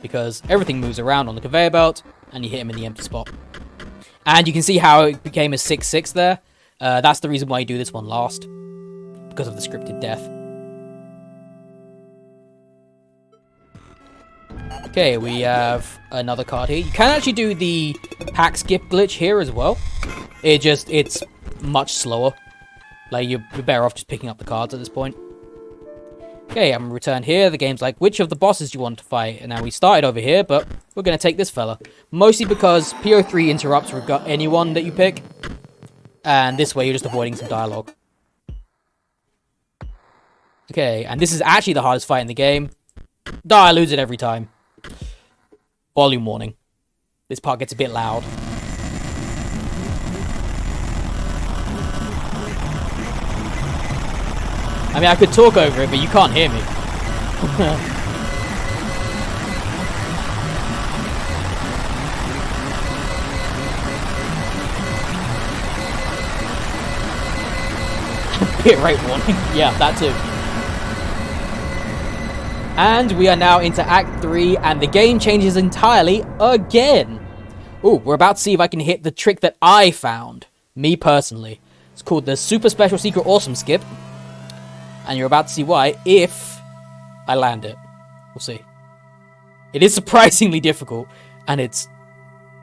Because everything moves around on the conveyor belt, and you hit him in the empty spot. And you can see how it became a 6-6 there. That's the reason why you do this one last. Because of the scripted death. Okay, we have another card here. You can actually do the hack skip glitch here as well. It's much slower. Like, you're better off just picking up the cards at this point. Okay, I'm returned here. The game's like, which of the bosses do you want to fight? And now we started over here, but we're going to take this fella. Mostly because PO3 interrupts anyone that you pick. And this way you're just avoiding some dialogue. Okay, and this is actually the hardest fight in the game. I lose it every time. Volume warning. This part gets a bit loud. I mean, I could talk over it, but you can't hear me. Bit rate warning. Yeah, that too. And we are now into Act 3, and the game changes entirely again. Ooh, we're about to see if I can hit the trick that I found. Me, personally. It's called the Super Special Secret Awesome Skip. And you're about to see why, if I land it. We'll see. It is surprisingly difficult, and it's...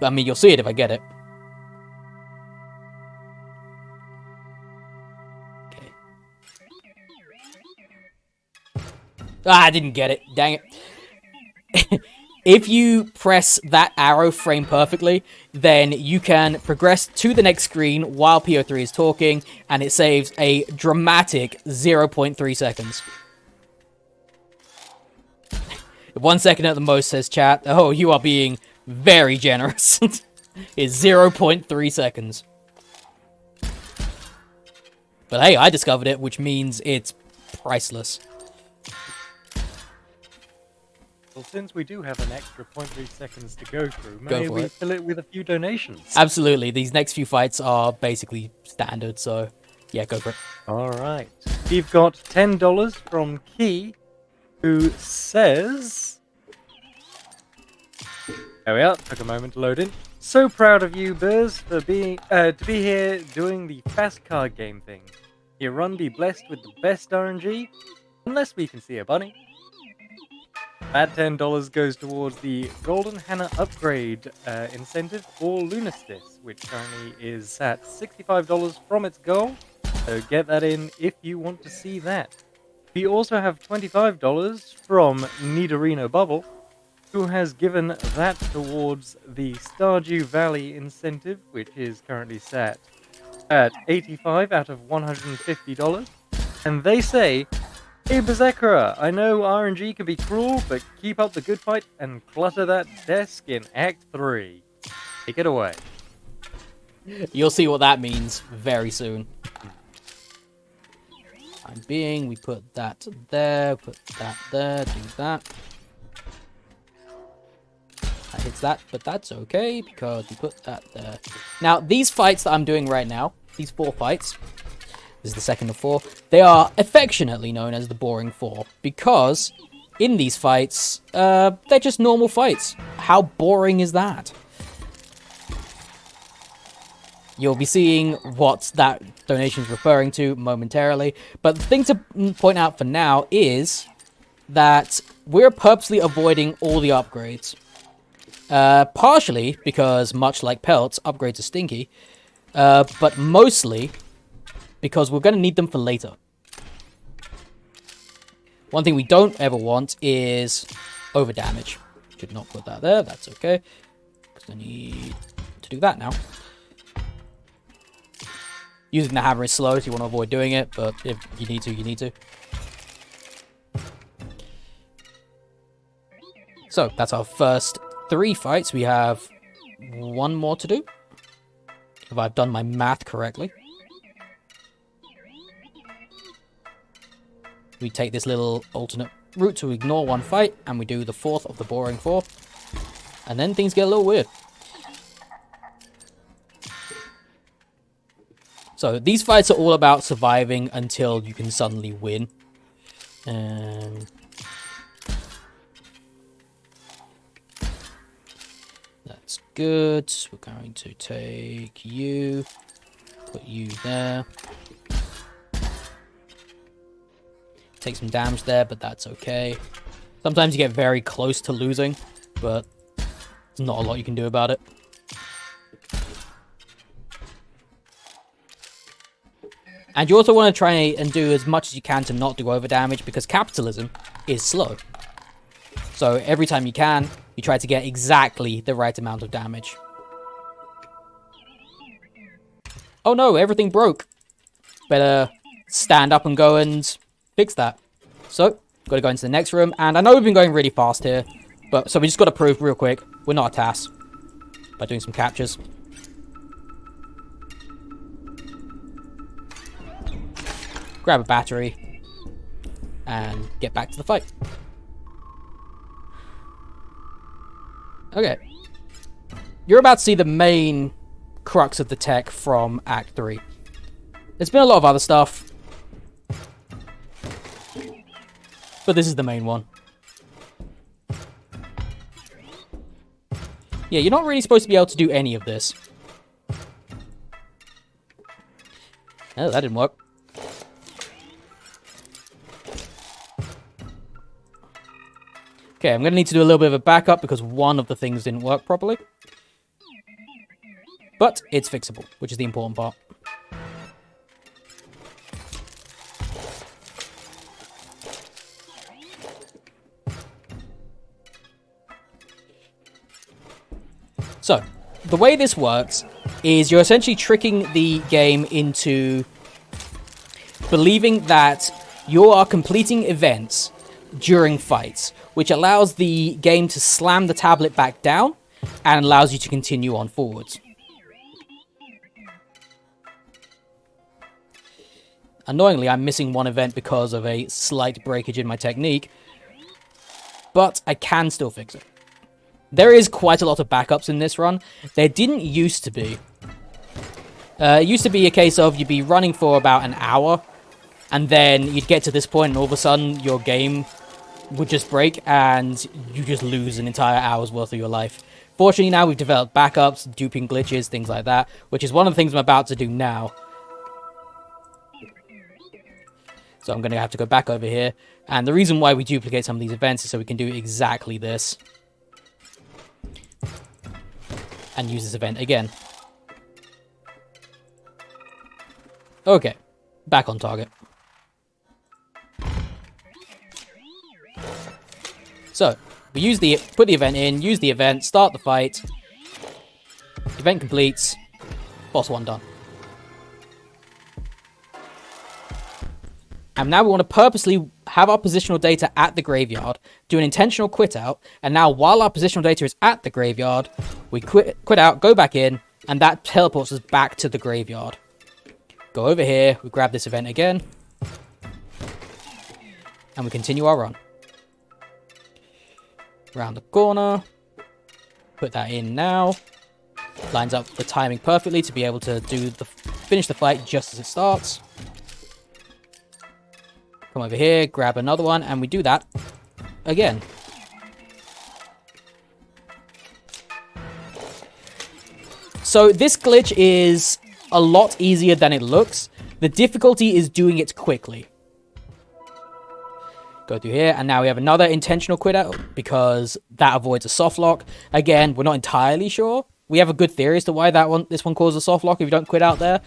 I mean, you'll see it if I get it. Ah, I didn't get it. Dang it. If you press that arrow frame perfectly, then you can progress to the next screen while PO3 is talking, and it saves a dramatic 0.3 seconds. 1 second at the most, says chat. Oh, you are being very generous. It's 0.3 seconds. But hey, I discovered it, which means it's priceless. Well, since we do have an extra 0.3 seconds to go through, may we fill it with a few donations? Absolutely. These next few fights are basically standard, so yeah, go for it. Alright. We've got $10 from Key, who says... There we are. Took a moment to load in. So proud of you, Burs, for being to be here doing the fast card game thing. Your run be blessed with the best RNG, unless we can see a bunny. That $10 goes towards the Golden Hannah upgrade incentive for Lunastice, which currently is at $65 from its goal. So get that in if you want to see that. We also have $25 from Nidorino Bubble, who has given that towards the Stardew Valley incentive, which is currently set at $85 out of $150. And they say, "Hey bersekrer, I know RNG can be cruel, but keep up the good fight and clutter that desk in Act 3. Take it away." You'll see what that means very soon. Time being, we put that there, put that there, do that. That hits that, but that's okay because we put that there. Now, these fights that I'm doing right now, these 4 fights, this is the second of 4, they are affectionately known as the boring 4 because in these fights, they're just normal fights. How boring is that? You'll be seeing what that donation is referring to momentarily, but the thing to point out for now is that we're purposely avoiding all the upgrades. Partially because, much like pelts, upgrades are stinky, but mostly because we're going to need them for later. One thing we don't ever want is overdamage. Should not put that there, that's okay, because I need to do that now. Using the hammer is slow, so you want to avoid doing it, but if you need to, you need to. So, that's our first 3 fights. We have 1 more to do, if I've done my math correctly. We take this little alternate route to ignore 1 fight, and we do the 4th of the boring 4. And then things get a little weird. So these fights are all about surviving until you can suddenly win. That's good. We're going to take you, put you there. Take some damage there, but that's okay. Sometimes you get very close to losing, but there's not a lot you can do about it. And you also want to try and do as much as you can to not do overdamage, because capitalism is slow. So every time you can, you try to get exactly the right amount of damage. Oh no, everything broke. Better stand up and go and fix that. So, gotta go into the next room, and I know we've been going really fast here, but so we just gotta prove real quick, we're not a TAS by doing some captures. Grab a battery, and get back to the fight. Okay. You're about to see the main crux of the tech from Act 3. There's been a lot of other stuff, but this is the main one. Yeah, you're not really supposed to be able to do any of this. Oh, that didn't work. Okay, I'm going to need to do a little bit of a backup because one of the things didn't work properly. But it's fixable, which is the important part. So, the way this works is you're essentially tricking the game into believing that you are completing events during fights, which allows the game to slam the tablet back down and allows you to continue on forwards. Annoyingly, I'm missing one event because of a slight breakage in my technique, but I can still fix it. There is quite a lot of backups in this run. There didn't used to be. It used to be a case of you'd be running for about an hour, and then you'd get to this point and all of a sudden your game would just break and you just lose an entire hour's worth of your life. Fortunately now we've developed backups, duping glitches, things like that, which is one of the things I'm about to do now. So I'm going to have to go back over here. And the reason why we duplicate some of these events is so we can do exactly this. And use this event again. Okay, back on target. So, we put the event in, use the event, start the fight. Event completes. Boss 1 done. And now we want to purposely have our positional data at the graveyard, do an intentional quit out, and now while our positional data is at the graveyard, we quit out, go back in, and that teleports us back to the graveyard. Go over here, we grab this event again, and we continue our run. Round the corner, put that in now. Lines up the timing perfectly to be able to finish the fight just as it starts. Come over here, grab another one, and we do that again. So this glitch is a lot easier than it looks. The difficulty is doing it quickly. Go through here, and now we have another intentional quit out because that avoids a soft lock. Again, we're not entirely sure. We have a good theory as to why this one causes a soft lock if you don't quit out there,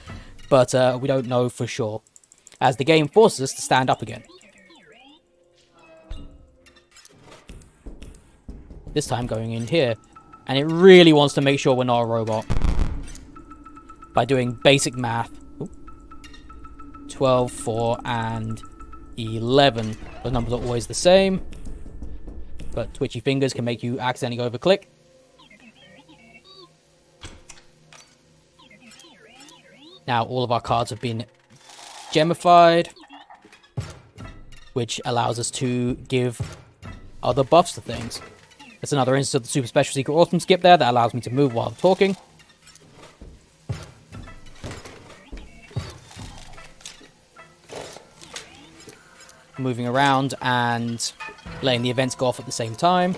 but we don't know for sure, as the game forces us to stand up again. This time going in here, and it really wants to make sure we're not a robot by doing basic math. Ooh. 12, 4, and 11. Those numbers are always the same, but twitchy fingers can make you accidentally go over click. Now all of our cards have been gemified, which allows us to give other buffs to things. That's another instance of the super special secret awesome skip there that allows me to move while I'm talking. Moving around and letting the events go off at the same time.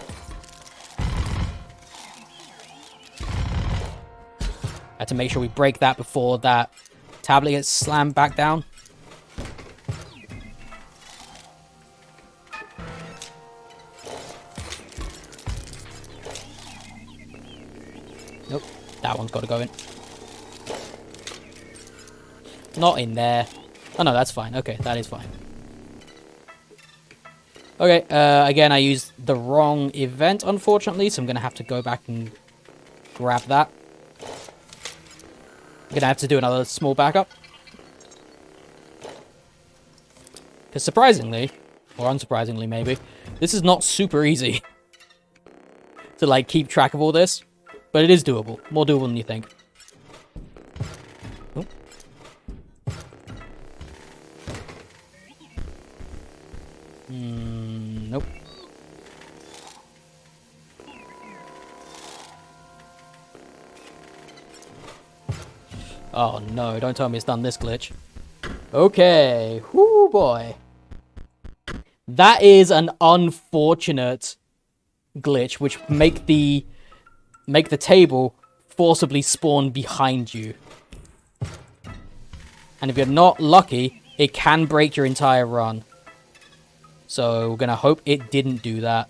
Had to make sure we break that before that tablet gets slammed back down. Nope, that one's got to go in. Not in there. Oh no, that's fine. Okay, that is fine. Okay, again, I used the wrong event, unfortunately, so I'm going to have to go back and grab that. I'm going to have to do another small backup. Because surprisingly, or unsurprisingly maybe, this is not super easy to, like, keep track of all this. But it is doable. More doable than you think. Oh. Nope. Oh no, don't tell me it's done this glitch. Okay. Whoo boy. That is an unfortunate glitch which make the table forcibly spawn behind you. And if you're not lucky, it can break your entire run. So we're gonna hope it didn't do that.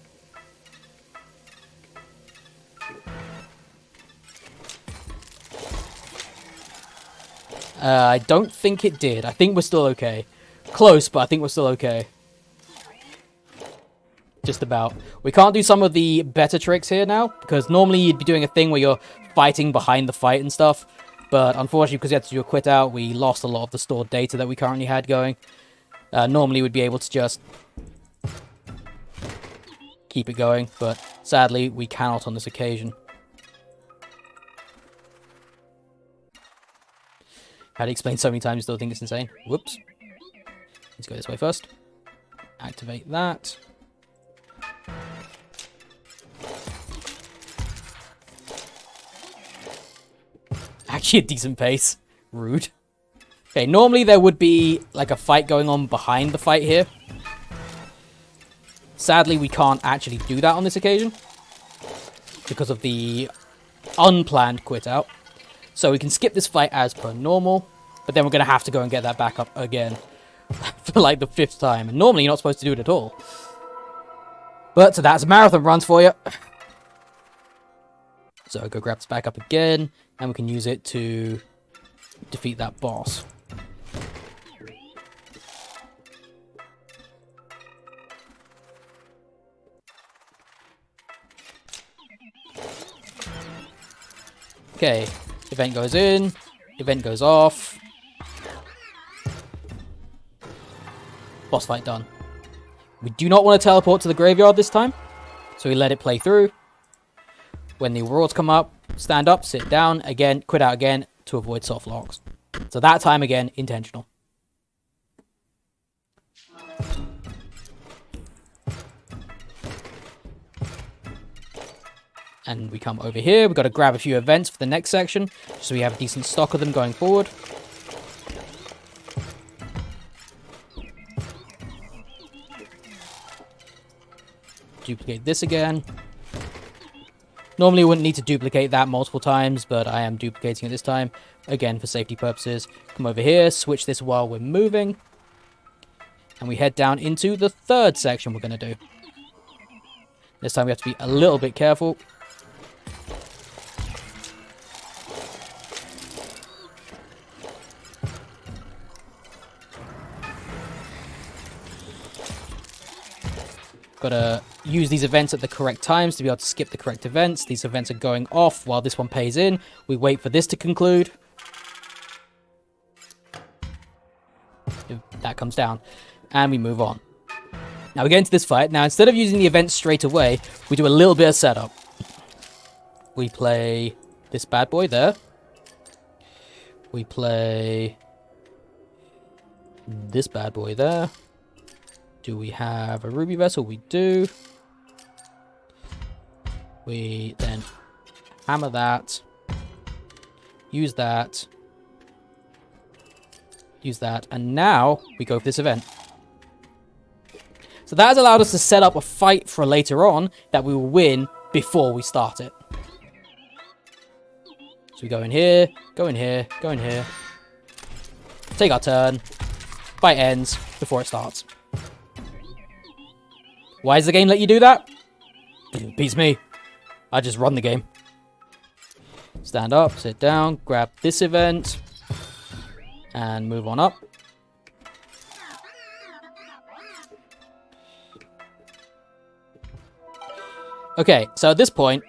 I don't think it did. I think we're still okay. Close, but I think we're still okay. Just about. We can't do some of the better tricks here now, because normally you'd be doing a thing where you're fighting behind the fight and stuff. But unfortunately, because we had to do a quit out, we lost a lot of the stored data that we currently had going. Normally we'd be able to just keep it going, but sadly we cannot on this occasion. Had to explain so many times, you still think it's insane. Whoops. Let's go this way first. Activate that. Actually a decent pace. Rude. Okay, normally there would be like a fight going on behind the fight here. Sadly, we can't actually do that on this occasion because of the unplanned quit out. So we can skip this fight as per normal, but then we're going to have to go and get that back up again. for like the 5th time. And normally you're not supposed to do it at all. But so that's marathon runs for you. So go grab this back up again, and we can use it to defeat that boss. Okay, event goes in, event goes off. Boss fight done. We do not want to teleport to the graveyard this time, so we let it play through. When the rewards come up, stand up, sit down, again, quit out again to avoid soft locks. So that time again, intentional. And we come over here, we've got to grab a few events for the next section, so we have a decent stock of them going forward. Duplicate this again. Normally, we wouldn't need to duplicate that multiple times, but I am duplicating it this time. Again, for safety purposes. Come over here, switch this while we're moving. And we head down into the 3rd section we're going to do. This time we have to be a little bit careful. Gotta use these events at the correct times to be able to skip the correct events. These events are going off while this one pays in. We wait for this to conclude. If that comes down. And we move on. Now we get into this fight. Now instead of using the events straight away, we do a little bit of setup. We play this bad boy there. We play this bad boy there. Do we have a ruby vessel? We do. We then hammer that. Use that. Use that. And now we go for this event. So that has allowed us to set up a fight for later on that we will win before we start it. So we go in here, go in here, go in here. Take our turn. Fight ends before it starts. Why does the game let you do that? Beats me. I just run the game. Stand up, sit down, grab this event, and move on up. Okay, so at this point,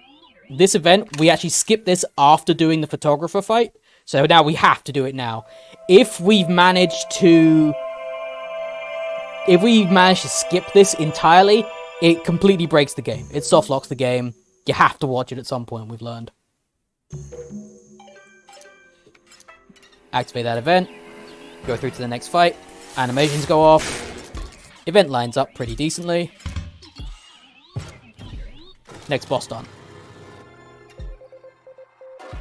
this event, we actually skip this after doing the photographer fight. So now we have to do it now. If we've managed to skip this entirely, it completely breaks the game. It soft locks the game. You have to watch it at some point, we've learned. Activate that event. Go through to the next fight. Animations go off. Event lines up pretty decently. Next boss done.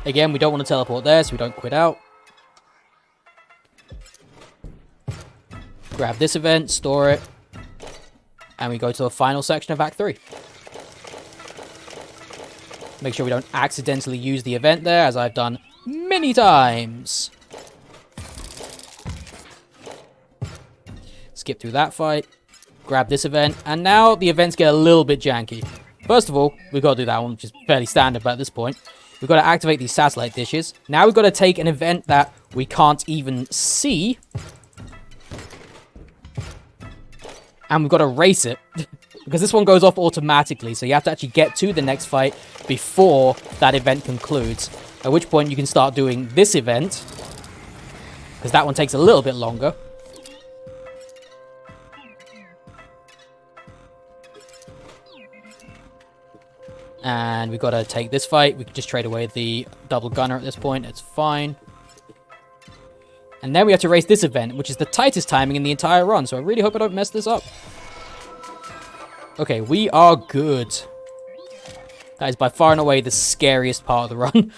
Again, we don't want to teleport there, so we don't quit out. Grab this event, store it, and we go to the final section of Act 3. Make sure we don't accidentally use the event there, as I've done many times. Skip through that fight, grab this event, and now the events get a little bit janky. First of all, we've got to do that one, which is fairly standard, but at this point, we've got to activate these satellite dishes. Now we've got to take an event that we can't even see, and we've got to race it, because this one goes off automatically, so you have to actually get to the next fight before that event concludes, at which point you can start doing this event, because that one takes a little bit longer. And we've got to take this fight. We can just trade away the double gunner at this point. It's fine. And then we have to race this event, which is the tightest timing in the entire run. So I really hope I don't mess this up. Okay, we are good. That is by far and away the scariest part of the run.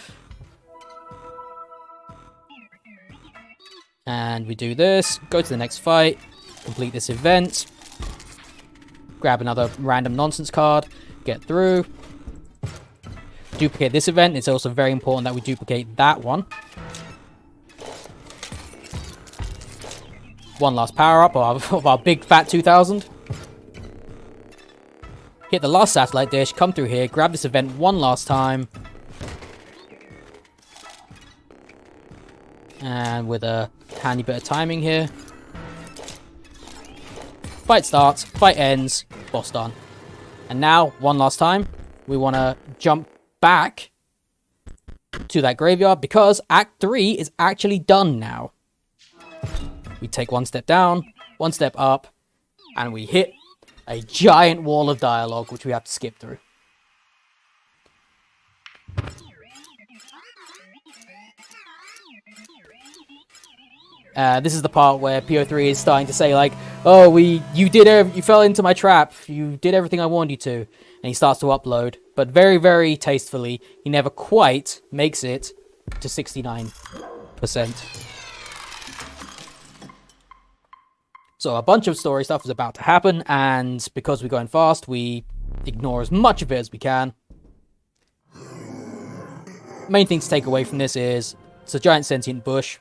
And we do this. Go to the next fight. Complete this event. Grab another random nonsense card. Get through. Duplicate this event. It's also very important that we duplicate that one. one last power-up of our big fat 2000. Hit the last satellite dish, come through here, grab this event one last time. And with a handy bit of timing here. Fight starts, fight ends, boss done. And now, one last time, we want to jump back to that graveyard because Act 3 is actually done now. We take one step down, one step up, and we hit a giant wall of dialogue which we have to skip through. This is the part where PO3 is starting to say like, "Oh, you fell into my trap. You did everything I warned you to," and he starts to upload. But very, very tastefully, he never quite makes it to 69%. So a bunch of story stuff is about to happen, and because we're going fast, we ignore as much of it as we can. Main thing to take away from this is it's a giant sentient bush,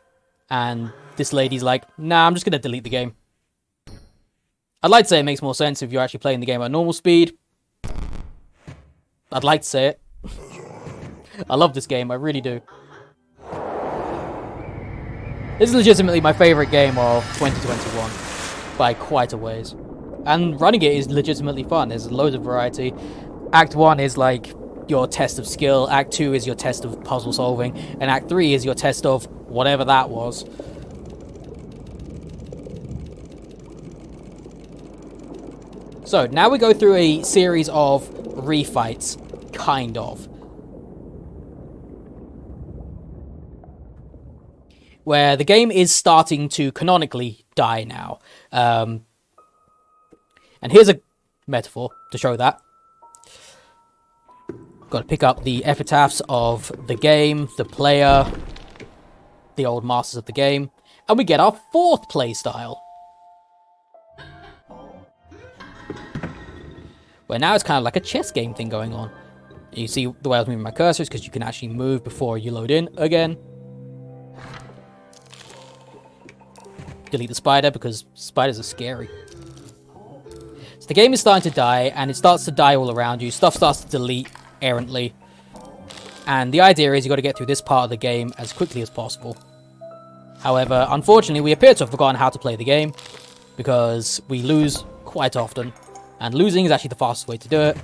and this lady's like, "Nah, I'm just gonna delete the game." I'd like to say it makes more sense if you're actually playing the game at normal speed. I'd like to say it. I love this game, I really do. This is legitimately my favorite game of 2021, by quite a ways. And running it is legitimately fun, there's loads of variety. Act 1 is like your test of skill, Act 2 is your test of puzzle solving, and Act 3 is your test of whatever that was. So, now we go through a series of refights, kind of. Where the game is starting to canonically die now. And here's a metaphor to show that. Got to pick up the epitaphs of the game, the player, the old masters of the game, and we get our fourth playstyle. Where now it's kind of like a chess game thing going on. You see the way I was moving my cursor is because you can actually move before you load in again. Delete the spider because spiders are scary. So the game is starting to die, and it starts to die all around you. Stuff starts to delete errantly. And the idea is you've got to get through this part of the game as quickly as possible. However, unfortunately, we appear to have forgotten how to play the game because we lose quite often. And losing is actually the fastest way to do it.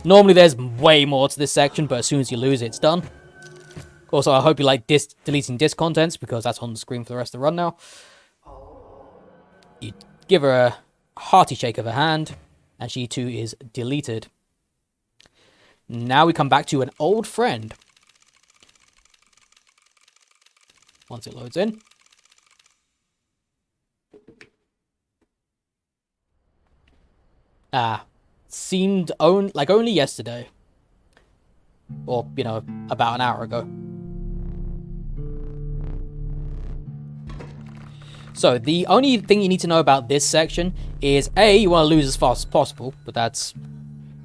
Normally there's way more to this section, but as soon as you lose, it's done. Also, I hope you like deleting disk contents, because that's on the screen for the rest of the run now. You give her a hearty shake of her hand, and she too is deleted. Now we come back to an old friend. Once it loads in. Seemed like only yesterday. Or, you know, about an hour ago. So, the only thing you need to know about this section is A, you want to lose as fast as possible, but that's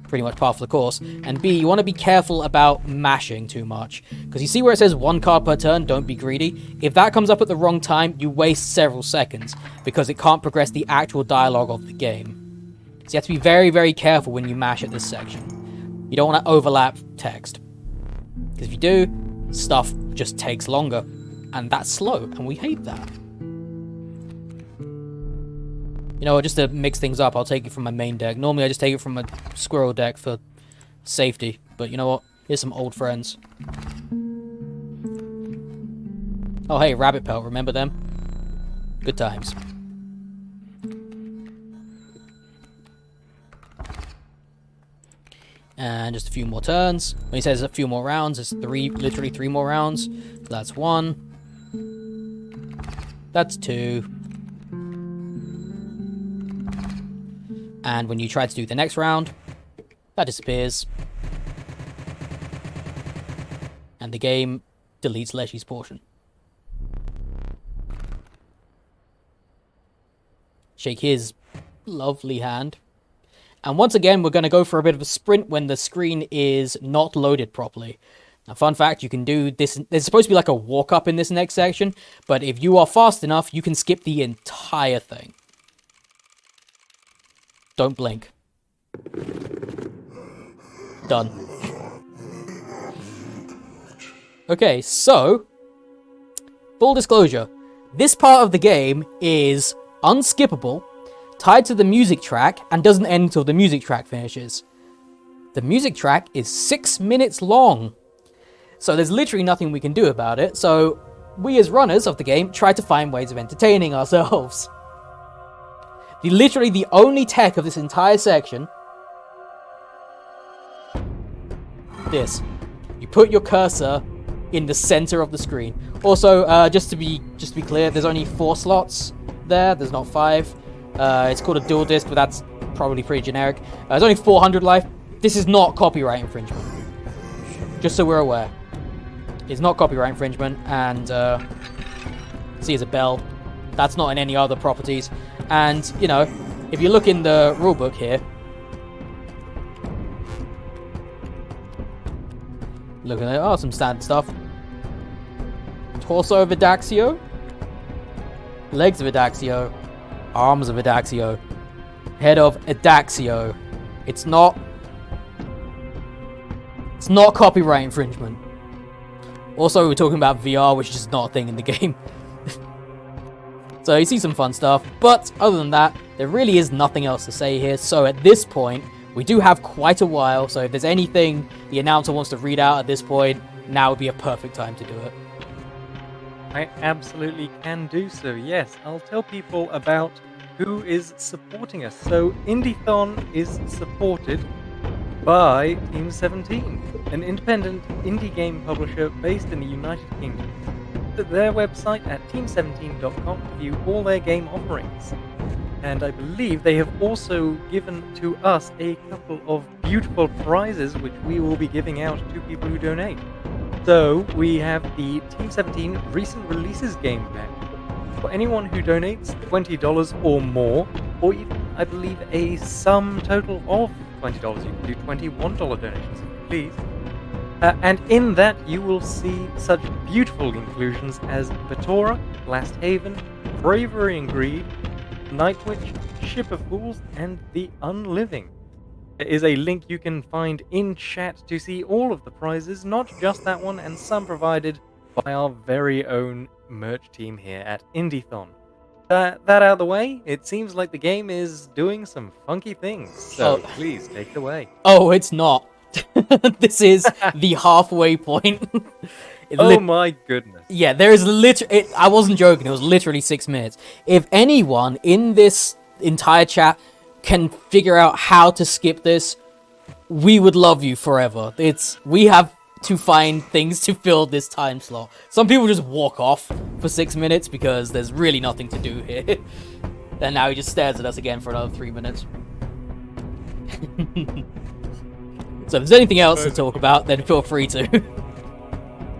pretty much par for the course. And B, you want to be careful about mashing too much. Because you see where it says 1 card per turn, don't be greedy? If that comes up at the wrong time, you waste several seconds, because it can't progress the actual dialogue of the game. So you have to be very, very careful when you mash at this section. You don't want to overlap text. Because if you do, stuff just takes longer. And that's slow, and we hate that. You know, just to mix things up, I'll take it from my main deck. Normally I just take it from a squirrel deck for safety. But you know what? Here's some old friends. Oh hey, Rabbit Pelt, remember them? Good times. And just a few more turns. When he says a few more rounds, it's literally three more rounds. That's 1. That's 2. And when you try to do the next round, that disappears. And the game deletes Leshy's portion. Shake his lovely hand. And once again, we're going to go for a bit of a sprint when the screen is not loaded properly. A fun fact, you can do this. There's supposed to be like a walk up in this next section, but if you are fast enough, you can skip the entire thing. Don't blink. Done. Okay, so, full disclosure, this part of the game is unskippable, tied to the music track, and doesn't end until the music track finishes. The music track is 6 minutes long. So there's literally nothing we can do about it, so we as runners of the game try to find ways of entertaining ourselves. Literally the only tech of this entire section... This. You put your cursor in the center of the screen. Also, just to be clear, there's only 4 slots there, there's not 5. It's called a dual disc, but that's probably pretty generic. There's only 400 life. This is not copyright infringement. Just so we're aware. It's not copyright infringement, and see, there's a bell. That's not in any other properties. And, you know, if you look in the rulebook here, look at it, oh, some standard stuff. Torso of Adaxio, legs of Adaxio, arms of Adaxio, head of Adaxio. It's not copyright infringement. Also, we're talking about VR, which is just not a thing in the game. So you see some fun stuff, but other than that, there really is nothing else to say here. So at this point, we do have quite a while, so if there's anything the announcer wants to read out at this point, now would be a perfect time to do it. I absolutely can do so, yes. I'll tell people about who is supporting us. So Indiethon is supported by Team 17, an independent indie game publisher based in the United Kingdom. Visit their website at team17.com to view all their game offerings. And I believe they have also given to us a couple of beautiful prizes which we will be giving out to people who donate. So we have the Team 17 Recent Releases game pack. For anyone who donates $20 or more, or even, I believe, a sum total of $20, you can do $21 donations if you please. And in that you will see such beautiful inclusions as Vitora, Last Haven, Bravery and Greed, Nightwitch, Ship of Fools, and The Unliving. There is a link you can find in chat to see all of the prizes, not just that one, and some provided by our very own merch team here at Indiethon. That out of the way, it seems like the game is doing some funky things, so please take it away. Oh, it's not. This is the halfway point. Oh my goodness. Yeah, there is literally... I wasn't joking, it was literally 6 minutes. If anyone in this entire chat can figure out how to skip this, we would love you forever. We have to find things to fill this time slot. Some people just walk off for 6 minutes because there's really nothing to do here. And now he just stares at us again for another 3 minutes. So if there's anything else to talk about, then feel free to.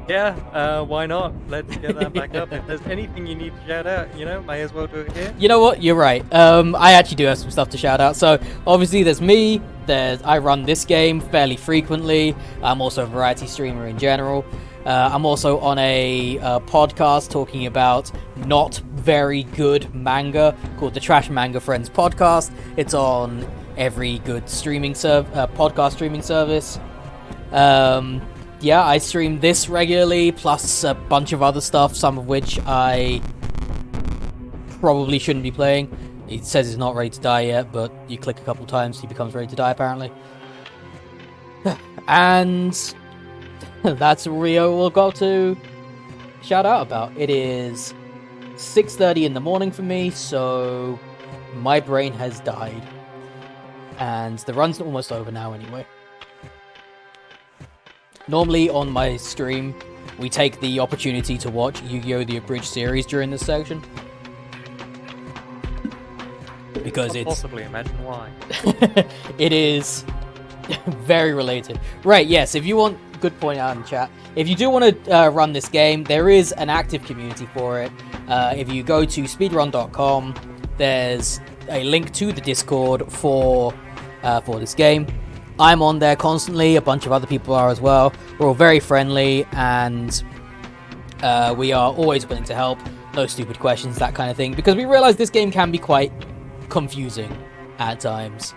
Yeah, why not? Let's get that back up. If there's anything you need to shout out, may as well do it here. You know what? You're right. I actually do have some stuff to shout out. So obviously there's me. I run this game fairly frequently. I'm also a variety streamer in general. I'm also on a podcast talking about not very good manga called the Trash Manga Friends Podcast. It's on every good podcast streaming service. Yeah, I stream this regularly, plus a bunch of other stuff, some of which I probably shouldn't be playing. It says he's not ready to die yet, but you click a couple times, he becomes ready to die, apparently. And that's all we've got to shout out about. It is 6:30 in the morning for me, so my brain has died. And the run's almost over now anyway. Normally on my stream, we take the opportunity to watch Yu-Gi-Oh! The Abridged series during this section. Because I'll possibly imagine why. It is very related. Right, yes, if you want... Good point out in the chat. If you do want to run this game, there is an active community for it. If you go to speedrun.com, there's a link to the Discord for this game. I'm on there constantly. A bunch of other people are as well. We're all very friendly, and we are always willing to help. No stupid questions, that kind of thing, because we realize this game can be quite confusing at times.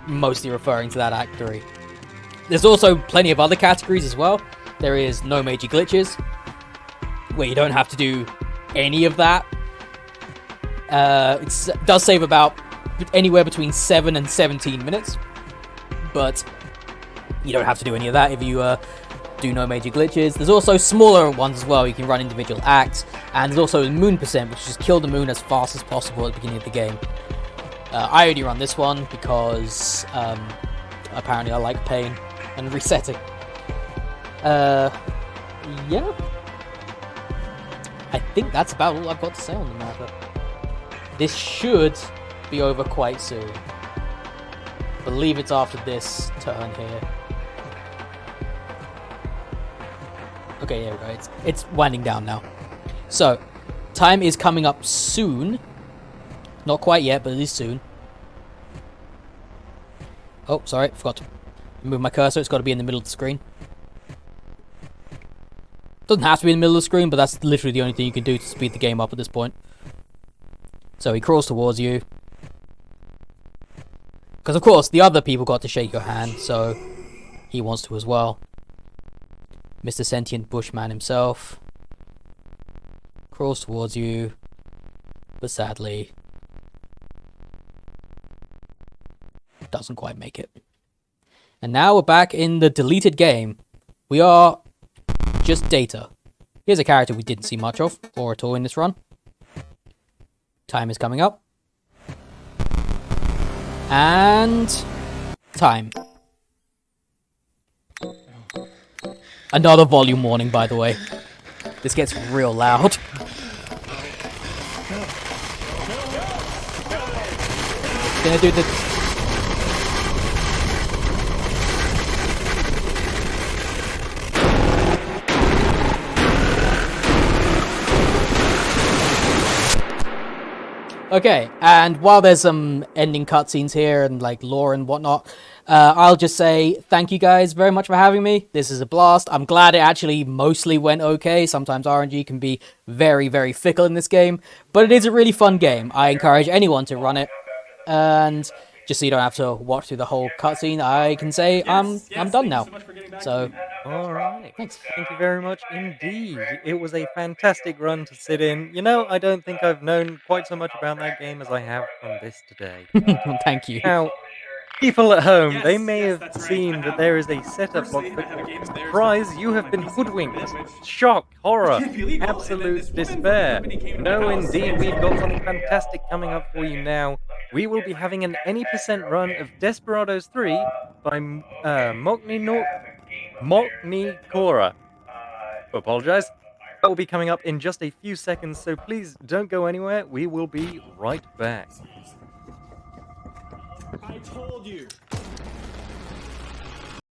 Mostly referring to that Act 3. There's also plenty of other categories as well. There is no major glitches, where you don't have to do any of that. It does save about anywhere between 7 and 17 minutes, but you don't have to do any of that if you do no major glitches. There's also smaller ones as well. You can run individual acts, and there's also moon percent, which is just kill the moon as fast as possible at the beginning of the game. I only run this one because apparently I like pain and resetting. Yeah, I think that's about all I've got to say on the matter. This should be over quite soon. I believe it's after this turn here. Okay, there we go. It's winding down now. So, time is coming up soon. Not quite yet, but it is soon. Oh, sorry, forgot to move my cursor. It's got to be in the middle of the screen. Doesn't have to be in the middle of the screen, but that's literally the only thing you can do to speed the game up at this point. So he crawls towards you. Because, of course, the other people got to shake your hand, so he wants to as well. Mr. Sentient Bushman himself crawls towards you, but sadly doesn't quite make it. And now we're back in the deleted game. We are just Data. Here's a character we didn't see much of, or at all in this run. Time is coming up. And time. Another volume warning, by the way. This gets real loud. Gonna do the... Okay, and while there's some ending cutscenes here and like lore and whatnot, I'll just say thank you guys very much for having me. This is a blast. I'm glad it actually mostly went okay. Sometimes RNG can be very, very fickle in this game, but it is a really fun game. I encourage anyone to run it, and just so you don't have to watch through the whole cutscene, I can say I'm done now. So, All right. thanks. Thank you very much indeed. It was a fantastic run to sit in. You know, I don't think I've known quite so much about that game as I have from this today. Thank you. Now, people at home, Yes, they may yes, have that's right. seen I that have there is a setup block, personally but have a game there. surprise, you have been hoodwinked. Shock, horror, absolute despair. No, indeed, we've got something fantastic coming up for you now. We will be having an any percent run of Desperados 3 by Mokni Kora. Apologize. That will be coming up in just a few seconds, so please don't go anywhere. We will be right back. I told you.